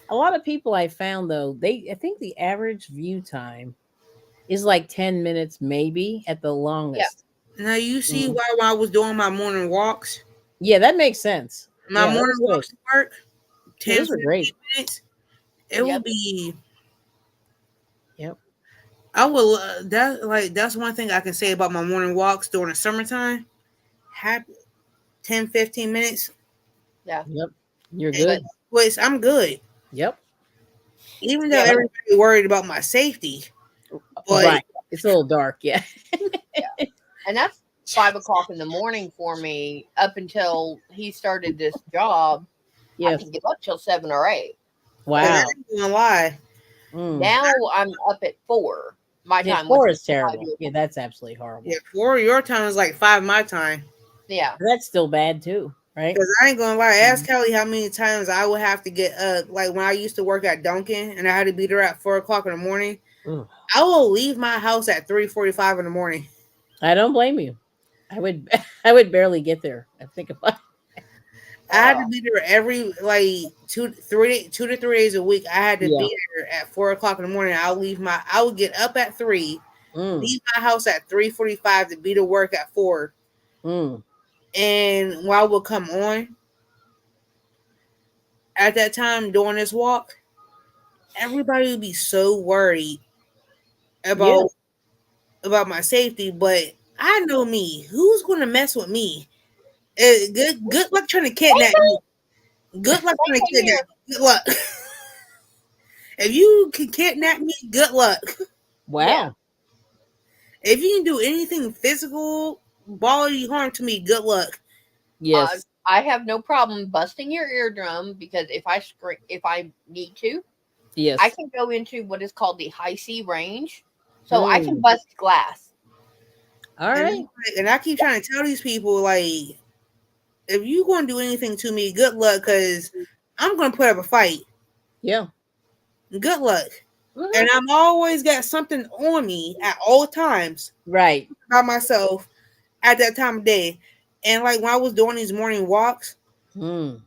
A lot of people I found though, I think the average view time is like 10 minutes, maybe at the Yeah, longest. Now you see Mhm. why when I was doing my morning walks, Yeah, that makes sense. my Yeah, that morning was good. walks to work, Yeah, 10, those are 15 great. minutes, it yep. would be Yep. I will. That's one thing I can say about my morning walks during the summertime. Happy 10, 15 minutes. Yeah, Yep. You're And but good. Wait, I'm good. Yep. Even though yeah, Yep. everybody worried about my safety, but Right. It's a little dark. Yeah. yeah, and that's 5 o'clock in the morning for me up until he started this job. I Yes. could get up till 7 or 8. And I Wow. ain't gonna lie. Mm. Now I'm up at 4 my Yeah, time, which 4 is is 5 terrible. years Yeah, old. that's absolutely Yeah, horrible. 4 your time is like 5 my time. Yeah. That's still bad too, right? Cause I ain't gonna lie. Ask Mm. Kelly how many times I would have to get up. Like when I used to work at Dunkin' and I had to be there at 4 o'clock in the morning. Ugh. I will leave my house at 3:45 in the morning. I don't blame you. I would I would barely get there. I think about I had to Oh, be there every like 2 to 3 days a week. I had to yeah. be there at 4 o'clock in the morning. I would get up at 3, Mm. leave my house at 3:45 to be to work at 4. Mm. And while I would come on at that time during this walk, everybody would be so worried Yeah. about my safety. But I know me. Who's gonna mess with me? Good luck trying to kidnap me. Good luck trying to same kidnap here. me. Good luck. If you can kidnap me, good luck. Yeah. Wow. If you can do anything physical, bodily harm to me, good luck. Uh, Yes. I have no problem busting your eardrum because if I need to, I Yes. can go into what is called the high C range, so I can Mm. bust glass. All And right. I keep trying to tell these people like, if you gonna do anything to me, good luck, cause I'm gonna put up a fight. Yeah. Good luck. And Mhm. I'm always got something on me at all times Right. by myself at that time of day. And like when I was doing these morning walks, Mm.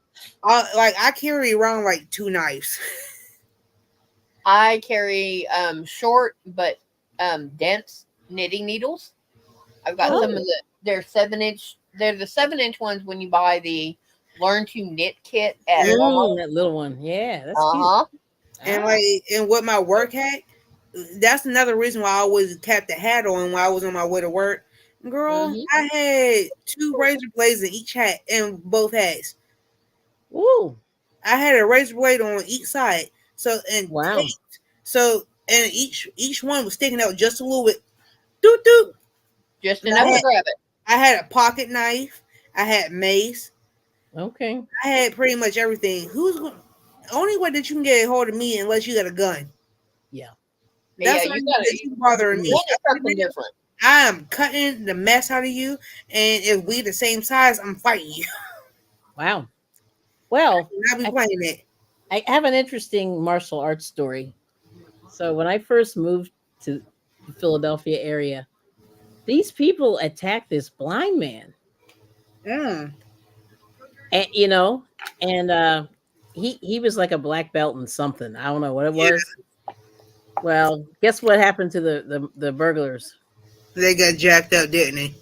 I carry around like 2 knives. I carry short but dense knitting needles. I've got some of Oh. they're 7 inch. They're the 7 inch ones when you buy the Learn to Knit kit at Mm, Walmart. that little one. Yeah, that's Uh cute. huh. And Ah. like, and with my work hat, that's another reason why I always kept the hat on when I was on my way to work. Girl, Hmm. I had two razor blades in each hat and both hats. Ooh. I had a razor blade on each side, so and Wow. taped. So and each one was sticking out just a little bit. Doot doot. Just And enough to grab it. I had a pocket knife. I had mace. Okay. I had pretty much everything. Who's going? Only way that you can get a hold of me unless you got a gun. Yeah. Yeah, That's the you only way got that to you bothering Mm. me. want something different. I am cutting the mess out of you, and if we the same size, I'm fighting you. Wow. Well, I'll be I, playing it. I have an interesting martial arts story. So when I first moved to the Philadelphia area, these people attacked this blind man. Mm. And and he was like a black belt in something. I don't know what it Yeah, was. Well, guess what happened to the burglars? they got jacked up, didn't they?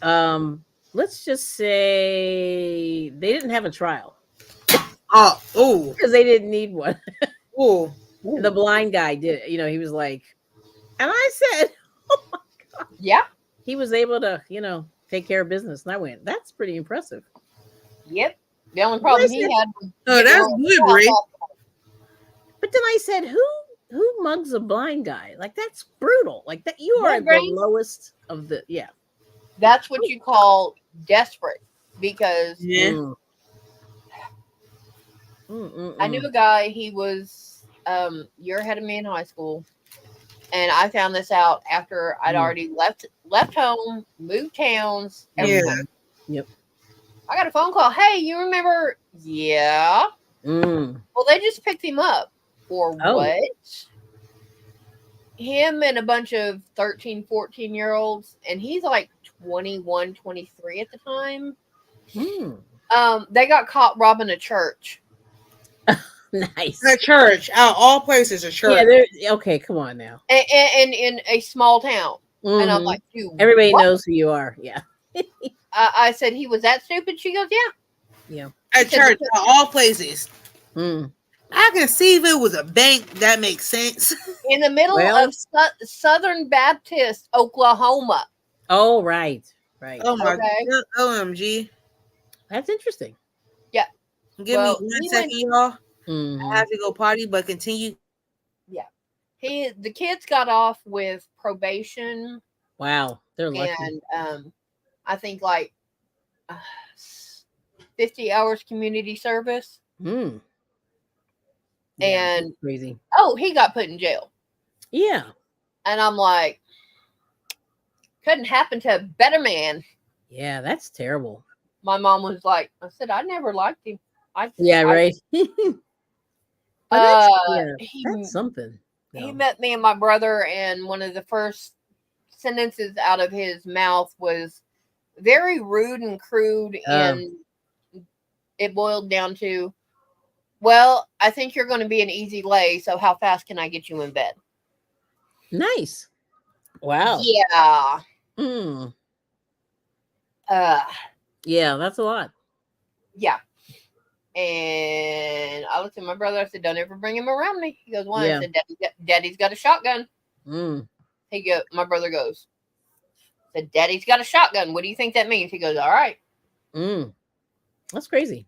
Um, let's just say they didn't have a trial Oh, oh, because they didn't need one. oh, And the oh. blind guy did it. He was like, and I said Yeah. he was able to, take care of business. And I went, that's pretty impressive. Yep. The only But I problem he said, had was Oh, getting that's around the good, house Brie. off. but then I said, who mugs a blind guy? Like that's brutal. Like that you are Well, at the Grace, lowest of the yeah. that's what you call desperate because Yeah. Mm, mm, mm, I knew mm, a guy. He was year ahead of me in high school, and I found this out after I'd mm, already left home, moved towns, Yeah. everything. mhm. Yep. I got a phone call. Hey, you remember? Yeah. Mm. Well, they just picked him up for Oh. what? Him and a bunch of 13, 14-year-olds, and he's like 21, 23 at the time. Mm. They got caught robbing a church. Nice. At church, out of all places, a Yeah, church. there okay, come on now. And in a small town. And I'm Hmm. like, dude, Everybody what? knows who you are. Yeah. I said, he was that stupid? She goes, yeah. Yeah. She At said, church, out of all places. Mm. I can see if it was a bank, that makes sense. in the middle Well, of Southern Baptist, Oklahoma. oh right. Right. Oh my Okay. god, OMG. That's interesting. Yeah. Give me Well, one he second, went, y'all. I Hmm. have to go potty, but continue. yeah. The kids got off with probation Wow. They're lucky. and I think like uh, 50 hours community service. Mm. Yeah, that's And crazy. oh, he got put in jail. Yeah. And I'm like, couldn't happen to a better man. Yeah, that's terrible. My mom was like, I said, I never liked him. Yeah, I right. But uh that's yeah, he that's something. he No. met me and my brother, and one of the first sentences out of his mouth was very rude and crude, Uh, and it boiled down to, well, I think you're going to be an easy lay, so how fast can I get you in bed? nice. Wow. Yeah. Mm. Uh, Yeah, that's a lot. yeah. And I looked at my brother. I said, "Don't ever bring him around me." He goes, "Why?" I Yeah. said, "Daddy's got a shotgun." Mm. My brother goes, "Said Daddy's got a shotgun. What do you think that means?" He goes, "All right." Mm. That's crazy.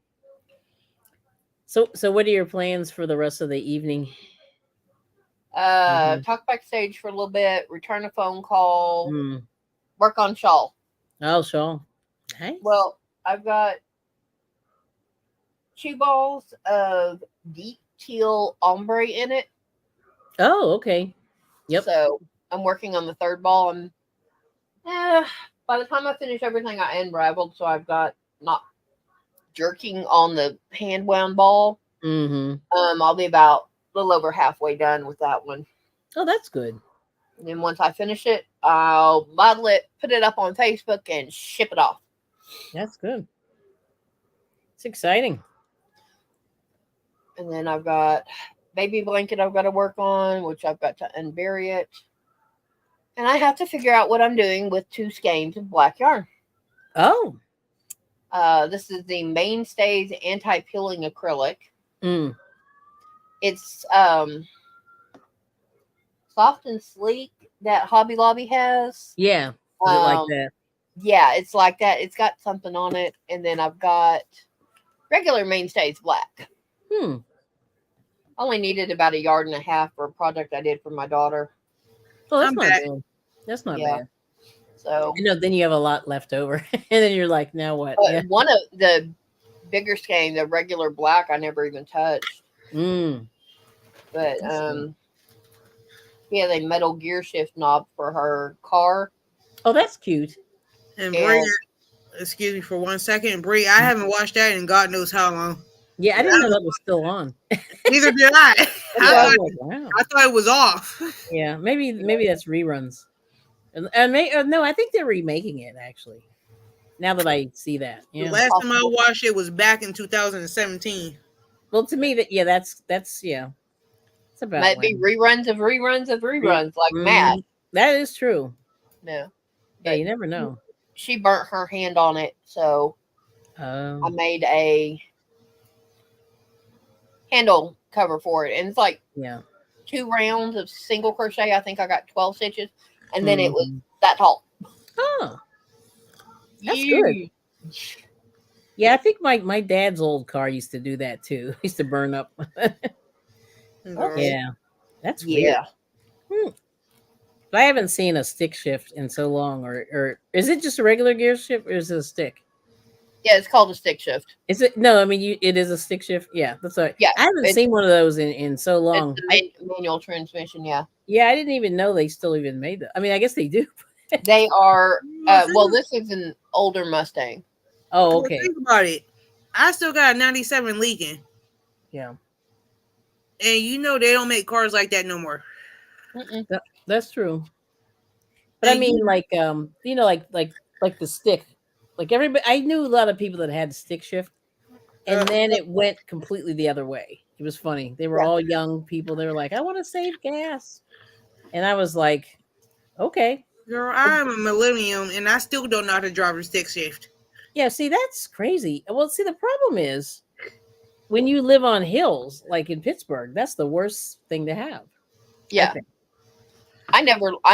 So what are your plans for the rest of the evening? Hmm. Talk backstage for a little bit. Return a phone call. Mm. Work on shawl. Oh, sure. Nice. Well, I've got 2 balls of deep teal ombre in it. Oh, okay. Yep. So I'm working on the third ball. Eh, by the time I finish everything, I unraveled, so I've got not jerking on the hand wound ball. Mm-hmm. I'll be about a little over halfway done with that one. Oh, that's good. And then once I finish it, I'll model it, put it up on Facebook, and ship it off. That's good. It's exciting. And then I've got baby blanket I've got to work on, which I've got to unbury it. And I have to figure out what I'm doing with 2 skeins of black yarn. Oh. This is the Mainstays anti-peeling acrylic. Mm. It's soft and sleek that Hobby Lobby has. Yeah. Is it like Um, that? yeah, it's like that. It's got something on it, and then I've got regular Mainstays black. Hmm. Only needed about a yard and a half for a project I did for my daughter. Oh, that's I'm not back. bad. That's not Yeah. bad. So, You know, then you have a lot left over, and then you're like, now what? but Yeah. one of the bigger skein, the regular black, I never even touched. Mm. But That's good. he has a metal gear shift knob for her car, Oh, that's cute. And Brie, and excuse me for 1 second, Brie, I haven't watched that in God knows how long. Yeah, I didn't know that was still on. Neither did I. That's I why I yeah, was thought like, wow. I thought it was off. Yeah, maybe that's reruns. No, I think they're remaking it actually. Now that I see that, The yeah. last time I possible. watched it was back in 2017. Well, to me, that's yeah, it's about Might be when. reruns of reruns of reruns, like Matt. Mhm. That is true. No, Yeah, but you never know. she burnt her hand on it, so I Oh, made a handle cover for it, and it's like yeah. 2 rounds of single crochet. I think I got 12 stitches, and then it was Mhm. that tall. Oh, that's good. Yeah. Yeah, I think my dad's old car used to do that too. Used to burn up. Girl. Okay. Yeah, that's weird. Yeah. Hmm. I haven't seen a stick shift in so long, or is it just a regular gear shift, or is it a stick? Yeah, it's called a stick shift. Is it no? I mean, it is a stick shift. Yeah, that's right. Yeah, I haven't seen one of those in so it's long. the manual transmission. Yeah, Yeah, I didn't even know they still even made that. I mean, I guess they do. they are. Well, Well, think, this is an older Mustang. Oh, well, okay. think about it. I still got a 97 leaking. Yeah, And you know they don't make cars like that no more. Mm-mm. that's true. But I And mean, you, like, like the stick. Like everybody, I knew a lot of people that had stick shift, and then it went completely the other way. It was funny. They were Yeah, all young people. They were like, "I want to save gas," and I was like, "Okay." girl, I'm a millennium and I still don't know how to drive a stick shift. Yeah, see, that's crazy. Well, see, the problem is when you live on hills, like in Pittsburgh, that's the worst thing to have. I yeah. think. I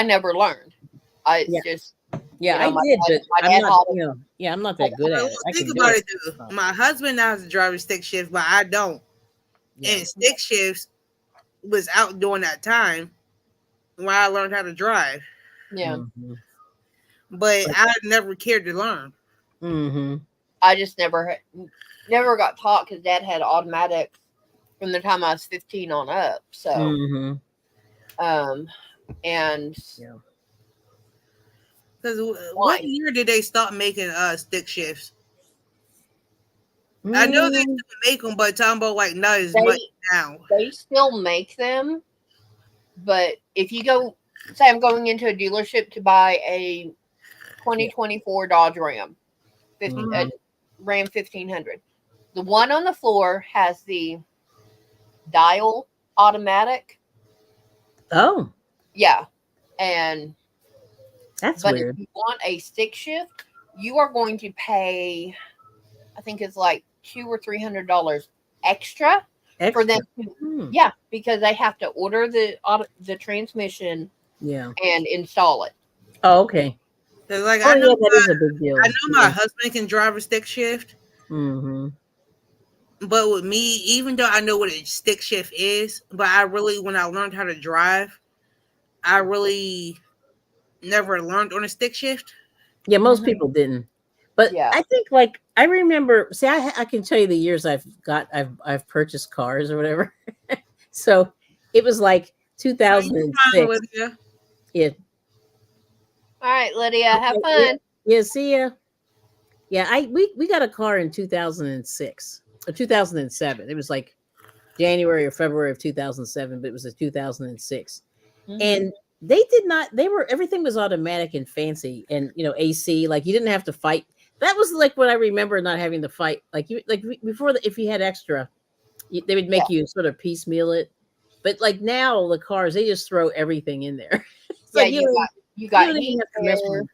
never learned. Yeah, It's just yeah, I did, but my I'm dad not. taught it. Yeah, I'm not I that good Well, at it. I think can do about it. it though. Oh, My husband knows how to drive a stick shift, but I don't. yeah. And stick shifts was out during that time when I learned how to drive. Yeah. Mhm. but I never cared to learn. Mm-hmm. I just never got taught because Dad had automatics from the time I was 15 on up. So, Mm-hmm. um, and Yeah. Because what why year did they stop making stick shifts? I know they Mm, still make them, but talking about like not as much they now. they still make them, but if you go, say I'm going into a dealership to buy a yeah. 2024 Dodge Ram, Mm-hmm. Ram 1500. The one on the floor has the dial automatic. Oh, Yeah, and that's but if weird. you want a stick shift, you are going to pay. I think it's like $200 or $300 extra for them Extra. to. Hmm. Yeah, because they have to order the transmission Yeah. and install it. Oh, okay. 'Cause, like Oh, yeah, that is a big I deal. know my Yeah. husband can drive a stick shift, Mm-hmm. but with me, even though I know what a stick shift is, but I really when I learned how to drive, I really never learned on a stick shift. Yeah, most Hmm. people didn't. But Yeah, I think like I remember. See, I can tell you the years I've purchased cars or whatever. So it was like No, you're fine, 2006. Olivia. Yeah. all right, Lydia, have Okay. Yeah. fun. Yeah. See ya. Yeah. We got a car in 2006 or 2007. It was like January or February of 2007, but it was a 2006. Hmm. And they did not. They were everything was automatic and fancy, and AC. Like you didn't have to fight. That was like what I remember not having to fight. Like before, if you had extra, they would Yeah, make you sort of piecemeal it. But like now, the cars they just throw everything in there. It's yeah, like you you got don't even heat have to mess with there, them.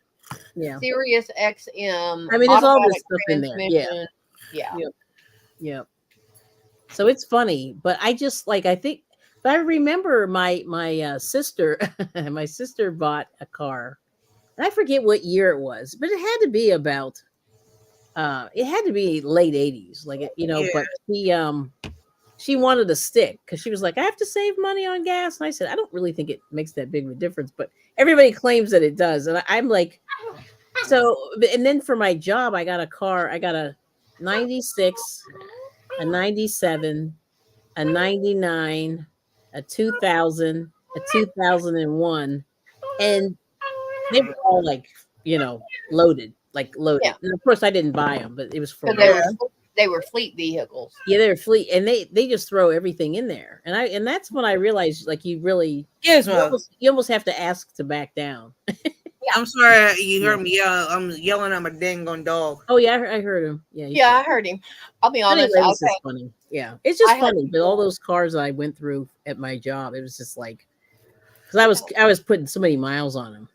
Yeah, Sirius XM, I mean, there's all this automatic stuff in there. Yeah, transmission. Yeah. yeah, yeah. So it's funny, but I just like I think. But I remember my sister, my sister bought a car. And I forget what year it was, but it had to be late 80s, like Yeah, but she wanted a stick because she was like, I have to save money on gas. And I said, I don't really think it makes that big of a difference, but everybody claims that it does. And I'm like, so, and then for my job, I got a car. I got a 96, a 97, a 99, a 2000, a 2001. And they were all like, loaded, like Yeah, loaded. And of course, I didn't buy them, but it was for because work. yeah. they were fleet vehicles. Yeah, they're fleet, and they just throw everything in there. And that's when I realized, like, Gizmo. you almost have to ask to back down. Yeah, I'm sorry you Yeah. heard me yell. I'm yelling at my dang on dog. Oh yeah, I heard him. Yeah, he's yeah, fine. I heard him. I'll be Anyway, honest. it was Okay, just funny. Yeah, it's I just had funny. But all people. those cars that I went through at my job, it was just like because I was putting so many miles on them.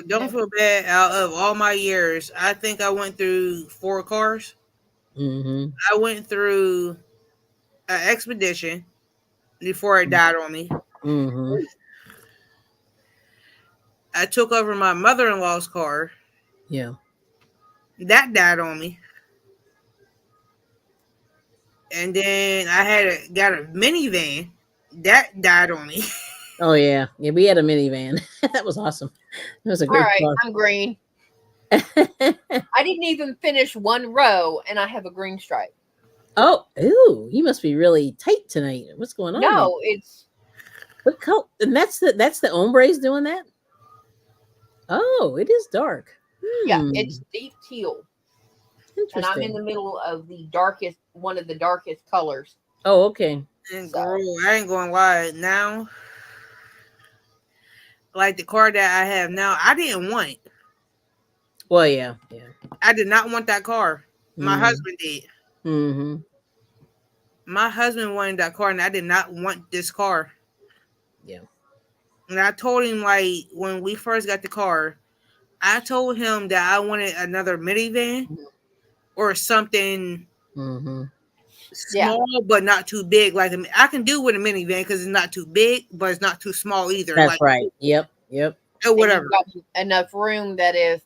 Don't feel bad. Out of all my years, I think I went through 4 cars. Mm-hmm. I went through an expedition before it died on me. Mm-hmm. I took over my mother-in-law's car. Yeah. That died on me. And then got a minivan. That died on me. Oh yeah. Yeah. We had a minivan. That was awesome. It was a All great right, car. I'm green. I didn't even finish one row, and I have a green stripe. Oh, ooh, you must be really tight tonight. What's going on there? No, it's What color? And that's the ombres doing that. Oh, it is dark. yeah, Hmm. it's deep teal, and I'm in Interesting. the middle of one of the darkest colors. Oh, okay. And So, girl, I ain't gonna lie. Now, like the car that I have now, I didn't want. Well, yeah, yeah. I did not want that car. My Mm, husband did. mm-hmm. My husband wanted that car, and I did not want this car. Yeah. And I told him like when we first got the car, I told him that I wanted another minivan or something Mm-hmm. yeah, small but not too big. Like I can do with a minivan because it's not too big, but it's not too small either. That's Like right. Yep. Yep. or and you've whatever. got enough room that if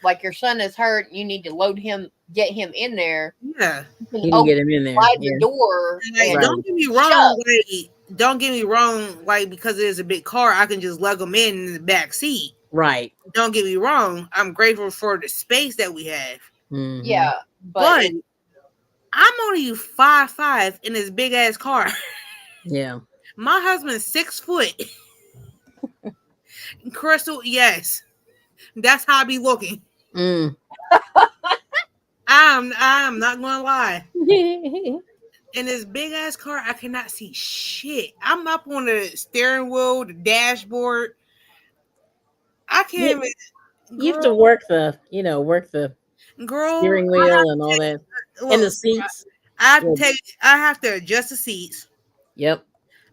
like your son is hurt, you need to get him in there. Yeah. You can You can get him in there. slide the Yeah. door And, like, and Right. don't get me shove. wrong. Like, don't get me wrong. Like because it is a big car, I can just lug them in the back seat. Right. Don't get me wrong. I'm grateful for the space that we have. Mhm. Yeah, but But I'm only 5'5" in this big ass car. Yeah. My husband's 6 foot. Crystal, yes. That's how I be looking. Mm. I'm not gonna lie. In this big ass car, I cannot see shit. I'm up on the steering wheel, the dashboard. I you, can't even, you have to work the, work the girl. steering wheel and all that, and the Look, seats. I have to Yeah. take. I have to adjust the seats. Yep. I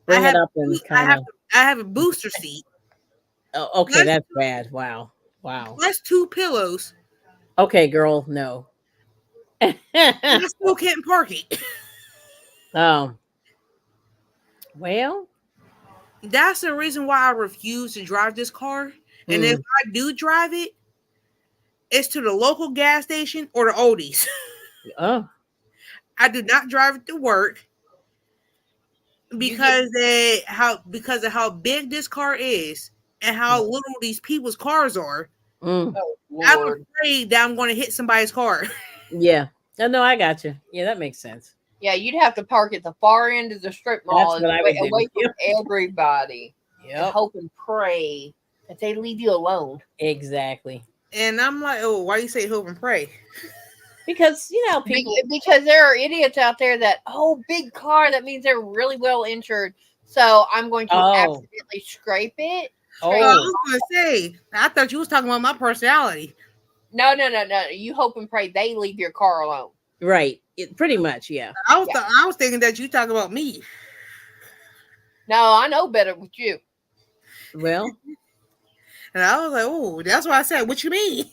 Bring it have. up and I kind have. of. I have a booster seat. Oh, okay, Plus, that's bad. Wow. Wow. plus two pillows. Okay, girl. No. And I still can't park it. Oh. Well. That's the reason why I refuse to drive this car. And if Mm. I do drive it, it's to the local gas station or the oldies. Oh. I do not drive it to work you get because of how big this car is and how Yeah. little these people's cars are. Mm. oh I'm Lord. afraid that I'm going to hit somebody's car. Yeah. Oh, no, I got you. Yeah, that makes sense. Yeah, you'd have to park at the far end of the strip mall, That's what I would do. away from Yep. everybody, and Yep. hope and pray that they leave you alone. Exactly. And I'm like, oh, why you say hope and pray? Because people. Because there are idiots out there that, oh, big car, that means they're really well insured. So I'm going to Oh. accidentally scrape it. Well, I Oh. was going to say, I thought you was talking about my personality. No. You hope and pray they leave your car alone. Right. Pretty much. Yeah. Yeah. I was thinking that you talking about me. No, I know better with you. Well. And I was like, oh, that's why I said, what you mean?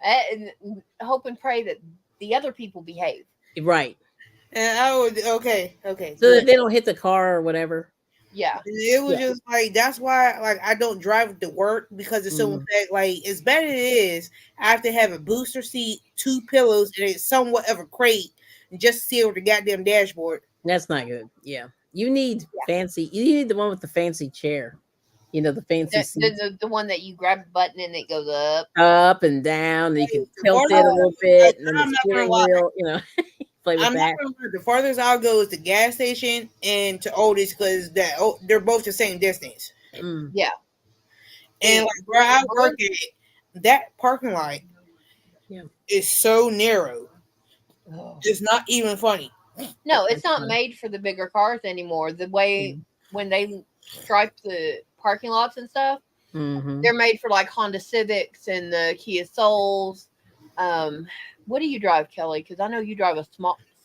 And hope and pray that the other people behave. Right. And I would, okay. So Good. that they don't hit the car or whatever. Yeah. It was Yeah. just like that's why like I don't drive to work because it's so fact like as bad as it is, I have to have a booster seat, two pillows, and it's somewhat of a crate just to see over the goddamn dashboard. That's not good. Yeah. You need fancy. You need the one with the fancy chair. The fancy seat. The one that you grab a button and it goes up. Up and down. And you can The tilt it a little bit. And then the I'm not gonna steering lie. wheel, play with I'm not that. gonna lie. The farthest I'll go is the gas station and to Otis because they're both the same distance. Mm. Yeah. And like where I work at, that parking lot is so narrow. Oh. It's not even funny. No, it's not made for the bigger cars anymore. The way when they stripe the parking lots and stuff, they're made for like Honda Civics and the Kia Souls. What do you drive, Kelly? Because I know you drive a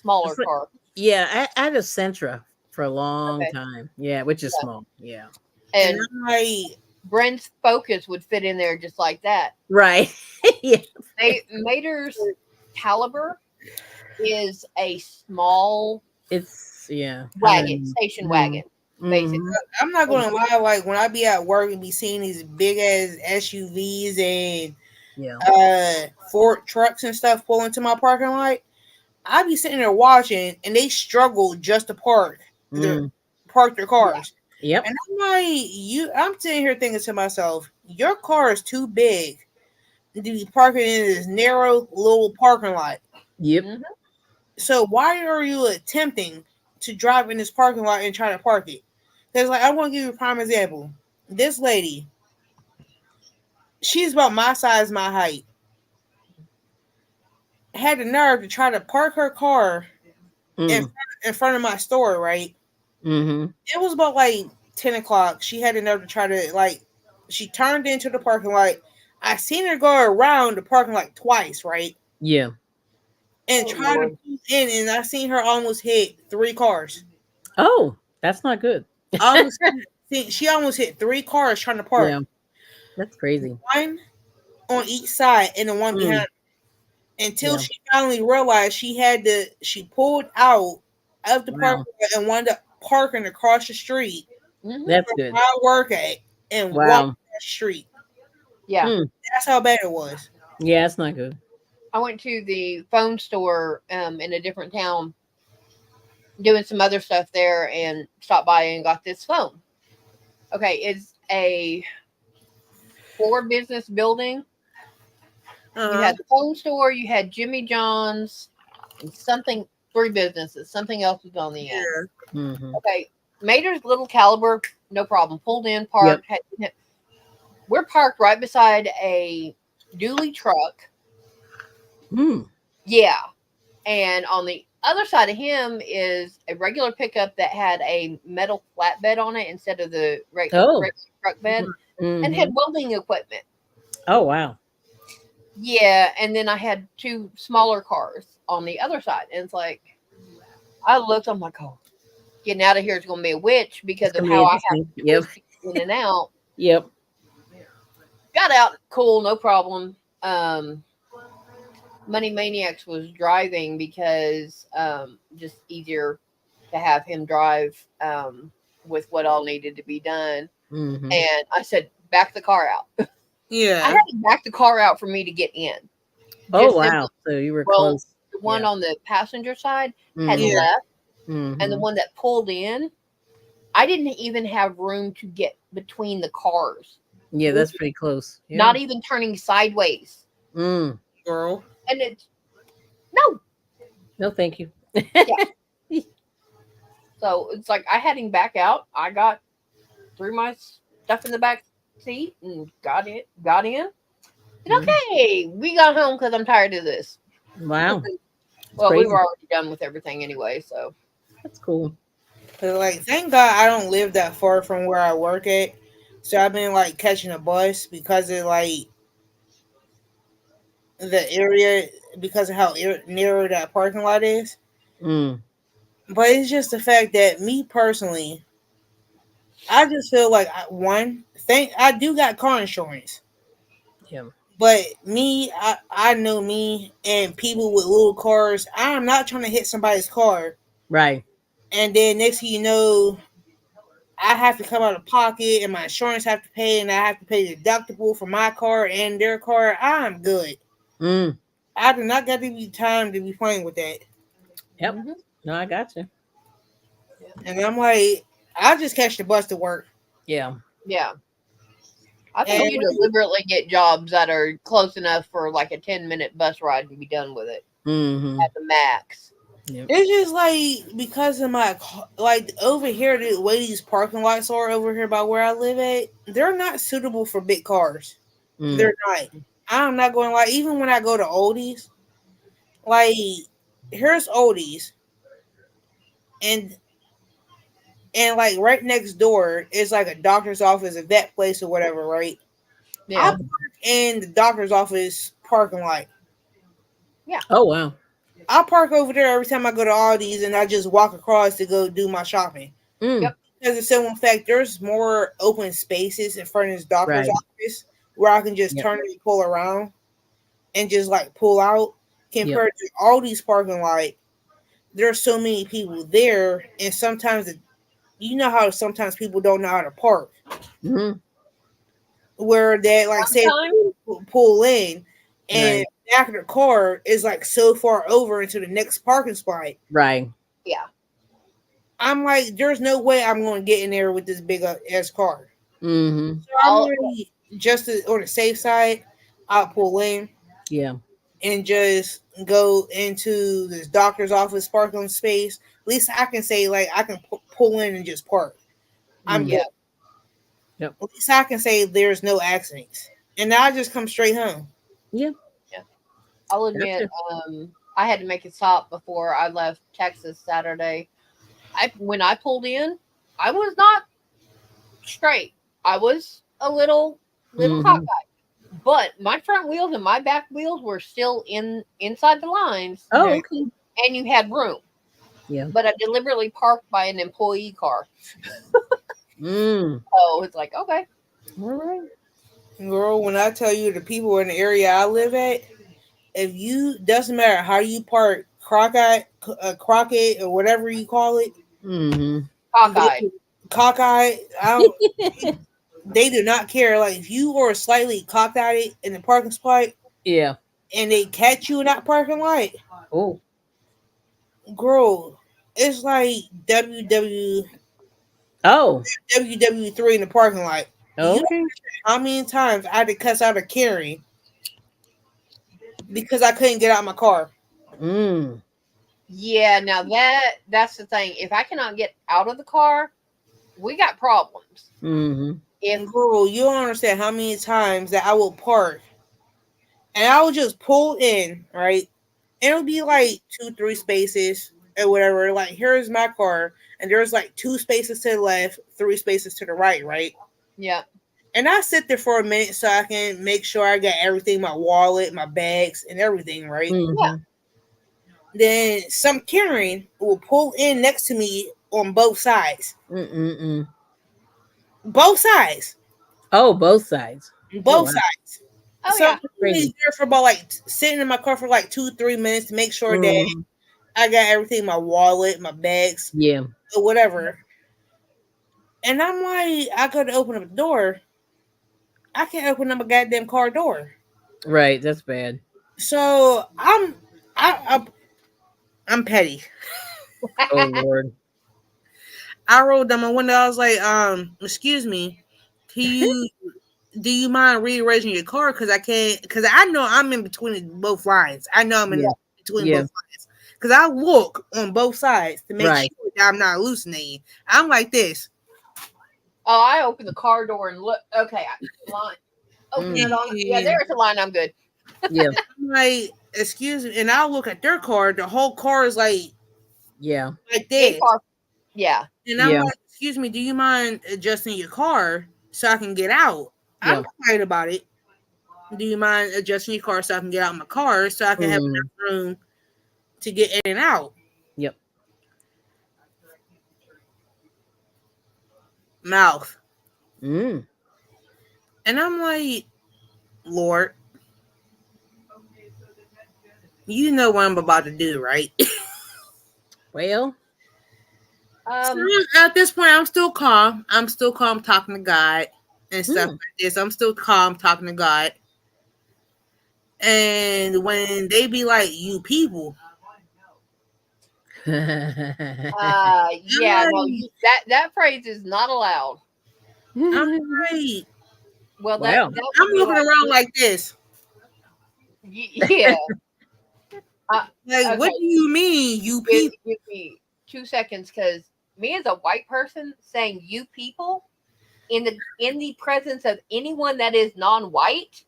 smaller car. Yeah, I had a Sentra for a long time. Yeah, which is small. Yeah. And like Brent's Focus would fit in there just like that. Right. Yeah. Mater's Caliber is a small wagon, station wagon. Basically. I'm not gonna lie, like when I be at work and be seeing these big ass SUVs and Ford trucks and stuff pull into my parking lot, I be sitting there watching and they struggle just to park their cars. Yep. And I'm sitting here thinking to myself, your car is too big to be parking in this narrow little parking lot. Yep. So why are you attempting to drive in this parking lot and try to park it? Because like I want to give you a prime example. This lady, she's about my size, my height, had the nerve to try to park her car in front of my store, right? It was about like 10 o'clock. She had the nerve to try to she turned into the parking lot. I seen her go around the parking lot twice, right? Yeah. And try to pull in, and I seen her almost hit 3 cars. Oh, that's not good. She almost hit 3 cars trying to park. Yeah. That's crazy. One on each side and the one behind her. Until she finally realized she pulled out of the parking lot and wound up parking across the street. That's good. Where I work at and walk down the street. Yeah. That's how bad it was. Yeah, it's not good. I went to the phone store in a different town doing some other stuff there and stopped by and got this phone. Okay, it's a 4 business building. You Uh-huh. had the phone store, you had Jimmy John's, and 3 businesses. Something else was on the end. Yeah. Mm-hmm. Okay, Mater's little caliber, no problem. Pulled in, Yep. parked. We're parked right beside a dually truck. Mm. Yeah, and on the other side of him is a regular pickup that had a metal flatbed on it instead of the Oh. regular truck bed, and Mm-hmm. had welding equipment. Oh wow. Yeah, and then I had 2 smaller cars on the other side, and it's like I looked, I'm like, oh, getting out of here is going to be a witch because It's of gonna be how I have interesting. to Yep. twist people in and out. Yep. Got out, cool, no problem. Money Maniacs was driving because just easier to have him drive with what all needed to be done. Mm-hmm. And I said, back the car out. I Yeah. had to back the car out for me to get in. Oh Just wow. simply, So you were well, close. the one Yeah. on the passenger side had Mhm. Yeah. left, Mhm. and the one that pulled in, I didn't even have room to get between the cars. Yeah, that's pretty close. Yeah. Not even turning sideways. Mm. Girl. And it's no. No, thank you. Yeah. So it's like I had him back out. I got threw my stuff in the back seat and got in. And Mhm. okay, we got home because I'm tired of this. Wow. Well, we Crazy. were already done with everything anyway, so That's cool. But like, thank God I don't live that far from where I work at. So I've been like catching a bus because of like the area, because of how narrow that parking lot is. Mm. But it's just the fact that me personally, I just feel like I do got car insurance. Yeah. But me, I know me and people with little cars. I'm not trying to hit somebody's car, Right. and then next thing you know, I have to come out of pocket, and my insurance have to pay, and I have to pay the deductible for my car and their car. I'm good. Mm. I do not got to be time to be playing with that. Yep. mhm. No, I got you. And I'm like, I just catch the bus to work. Yeah. Yeah. I think And you deliberately get jobs that are close enough for like a 10-minute bus ride to be done with it Mm-hmm. at the max. Yep. it's just like because of like over here, the way these parking lots are over here by where I live at, they're not suitable for big cars. Mm. They're not. I'm not going like even when I go to Oldies, like here's Oldies, and like right next door is like a doctor's office, a vet place or whatever, right? I Yeah. park in the doctor's office parking lot. Oh wow. I park over there every time I go to Aldi's, and I just walk across to go do my shopping. Mm. Yep. Because of simple fact, there's more open spaces in front of this doctor's Right. office where I can just Yep. turn and pull around and just like pull out. Yep. Compared to Aldi's parking lot, there's so many people there, and sometimes you know how sometimes people don't know how to park. Mm-hmm. Where they like say Time? pull in, and Right. back of the car is like so far over into the next parking spot. Right. Yeah. I'm like, there's no way I'm going to get in there with this big ass car. Mm-hmm. So I'm really on the safe side. I'll pull in Yeah. and just go into this doctor's office parking space. At least I can say like I can pull in and just park. I'm Mm. good. Yeah. Yep. At least I can say there's no accidents, and I just come straight home. Yeah. Yeah. I'll admit, Gotcha. I had to make a stop before I left Texas Saturday. When I pulled in, I was not straight. I was a little Mm-hmm. cockeyed. But my front wheels and my back wheels were still inside the lines, Oh, Okay. okay. and you had room. Yeah. But I deliberately parked by an employee car. Mm. Oh, it's like, okay. All right. Girl, when I tell you the people in the area I live at, if you doesn't matter how you park Crockett or whatever you call it, Mm-hmm. Cockeyed. cockeyed. They do not care. Like if you are slightly cockeyed in the parking spot Yeah. and they catch you in that parking lot, Oh. girl, it's like WW Oh. WW3 in the parking lot. You Okay. know how many times I had to cuss out a Carrie because I couldn't get out of my car. Mm. Yeah, now that's the thing. If I cannot get out of the car, we got problems. Mm-hmm. If Girl, you don't understand how many times that I will park and I will just pull in, right? It'll be like 2, 3 spaces or whatever. Like, here's my car, and there's like 2 spaces to the left, 3 spaces to the right, right? yeah, And I sit there for a minute so I can make sure I got everything, my wallet, my bags, and everything, right? yeah. Mm-hmm. Then some Karen will pull in next to me on both sides. Mm-mm-mm. Both sides. Oh, both sides. Oh Both wow. sides. Oh So yeah. I'm Crazy. there for about like sitting in my car for like 2, 3 minutes to make sure that Mm-hmm. I got everything, my wallet, my bags, Yeah. or whatever. And I'm like, I go to open up the door. I can't open up a goddamn car door. Right. That's bad. So I'm petty. Oh Lord. I rolled down my window. I was like, excuse me, can you do you mind rearranging your car? Because I can't, because I know I'm in between both lines. I know I'm in Yeah. between Yeah. both lines. Because I look on both sides to make Right. sure that I'm not hallucinating. I'm like this. Oh, I opened the car door and look. Okay, line. Open that Mm. on. Yeah, And there's a line. I'm good. Yeah. I'm like, excuse me. And I'll look at their car. The whole car is Yeah. like A this. car. Yeah. And I'm Yeah. like, excuse me, do you mind adjusting your car so I can get out? I'm Yeah. quiet about it. Do you mind adjusting your car so I can get out of my car so I can have Mm. enough room to get in and out? Yep. Mouth. Mm. And I'm like, Lord, you know what I'm about to do, right? Well. So Um. at this point, I'm still calm. I'm still calm talking to God and stuff Mm. like this. I'm still calm talking to God. And when they be like, you people, I'm Yeah. No. like, That phrase is not allowed. I'm like, Well, Wow. that I'm would be looking like. around like this. Yeah. Uh, Like, what okay. do you mean, you Give, people? give me 2 seconds, because me as a white person saying "you people" in the presence of anyone that is non-white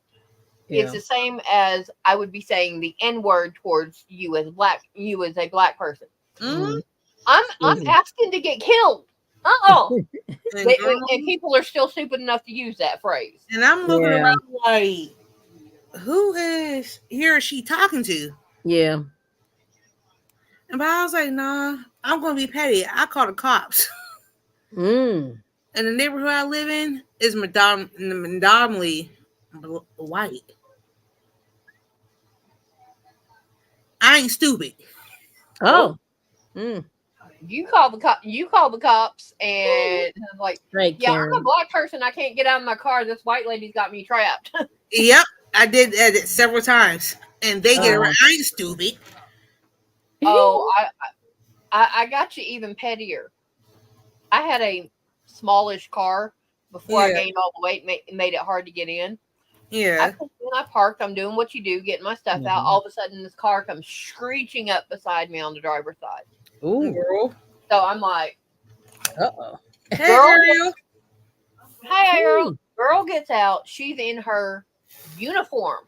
is Yeah. the same as I would be saying the N word towards you as a black person. Mm? Mm. I'm Mhm. asking to get killed. Uh-uh. And girl, And people are still stupid enough to use that phrase. and I'm looking Yeah. around like, who is he or she talking to? Yeah. And but I was like, nah, I'm gonna be petty. I call the cops. Mm. And the neighborhood I live in is predominantly white. I ain't stupid. Oh, Oh. Mm. you call the cops, and I'm like, Right, yeah, I'm a Karen. black person. I can't get out of my car. This white lady's got me trapped. Yep, I did that several times, and they get around. Oh. I ain't stupid. Oh, I got you even pettier. I had a smallish car before I Yeah, gained all the weight, made it hard to get in. I yeah. pulled in, I parked, I'm doing what you do, getting my stuff out. Mhm. All of a sudden, this car comes screeching up beside me on the driver's side. Ooh. Girl, So I'm like, Uh-oh. hey girl, Ariel. hey, girl. Mm. Girl gets out. She's in her uniform,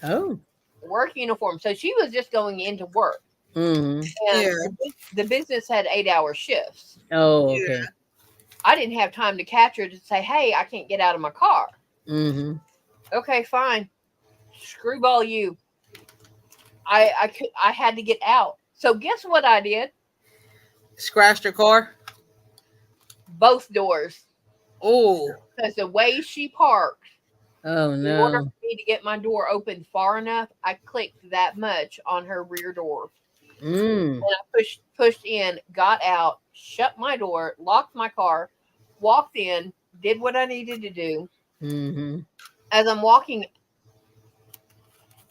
Oh. work uniform. So she was just going into work. Mm. And Yeah, the business had 8-hour shifts. Oh, okay. yeah. I didn't have time to catch her to say, hey, I can't get out of my car. Mm-hmm. Okay, fine. Screwball you. I had to get out. So guess what I did? Scratched her car. Both doors. Oh, Because the way she parked, Oh in order no. for me to get my door open far enough, I clicked that much on her rear door. Mm. And I pushed in, got out, shut my door, locked my car, walked in, did what I needed to do. Mm-hmm. As I'm walking,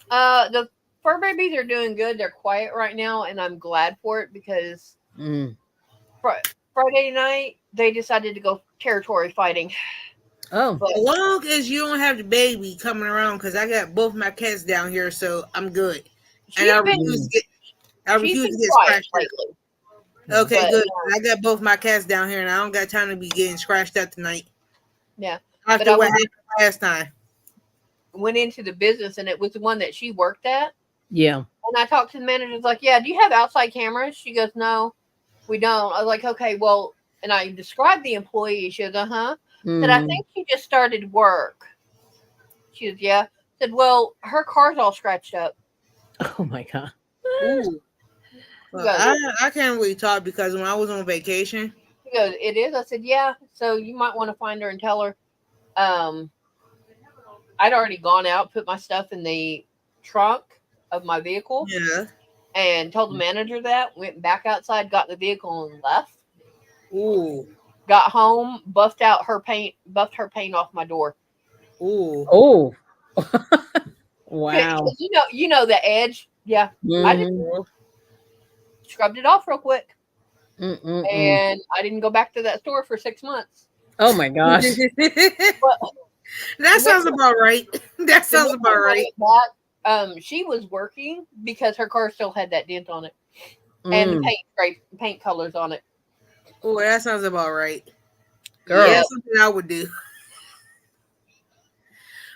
the fur babies are doing good. They're quiet right now, and I'm glad for it because Mm. Friday night they decided to go territory fighting. Oh, But As long as you don't have the baby coming around, because I got both my cats down here, so I'm good. And she's been I she's refuse been to get quiet scratched up. lately. Okay, But good. I got both my cats down here, and I don't got time to be getting scratched up tonight. yeah, but After I what happened last time. went into the business, and it was the one that she worked at. yeah. And I talked to the manager. Like, yeah, do you have outside cameras? She goes, no, we don't. I was like, okay, well, and I described the employee. She goes, uh-huh. Said, I Mm. think she just started work. She goes, yeah. Said, well, her car's all scratched up. Oh my god. Ooh. Well, Goes, I can't really talk because when I was on vacation. he goes, it is? I said, yeah. So you might want to find her and tell her. I'd already gone out, put my stuff in the trunk of my vehicle, Yeah. and told the manager that. Went back outside, got in the vehicle, and left. Ooh. Got home, buffed her paint off my door. Ooh. Oh. Wow. Because you know the edge. Yeah, I just Mhm. scrubbed it off real quick, Mm-mm-mm. and I didn't go back to that store for 6 months. Oh my gosh. That But sounds the about right. That next sounds about time I right. went back, she was working because her car still had that dent on it and the Mm. paint colors on it. Oh, that sounds about right. Girl. Yep. That's something I would do.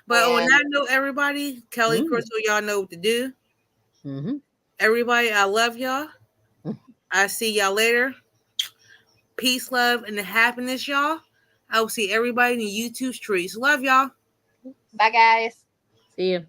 But on And that note, everybody, Kelly, Mm. Crystal, y'all know what to do. Mhm. Everybody, I love y'all. I see y'all later. Peace, love, and happiness, y'all. I will see everybody in the YouTube streets. Love y'all. bye, guys. See you.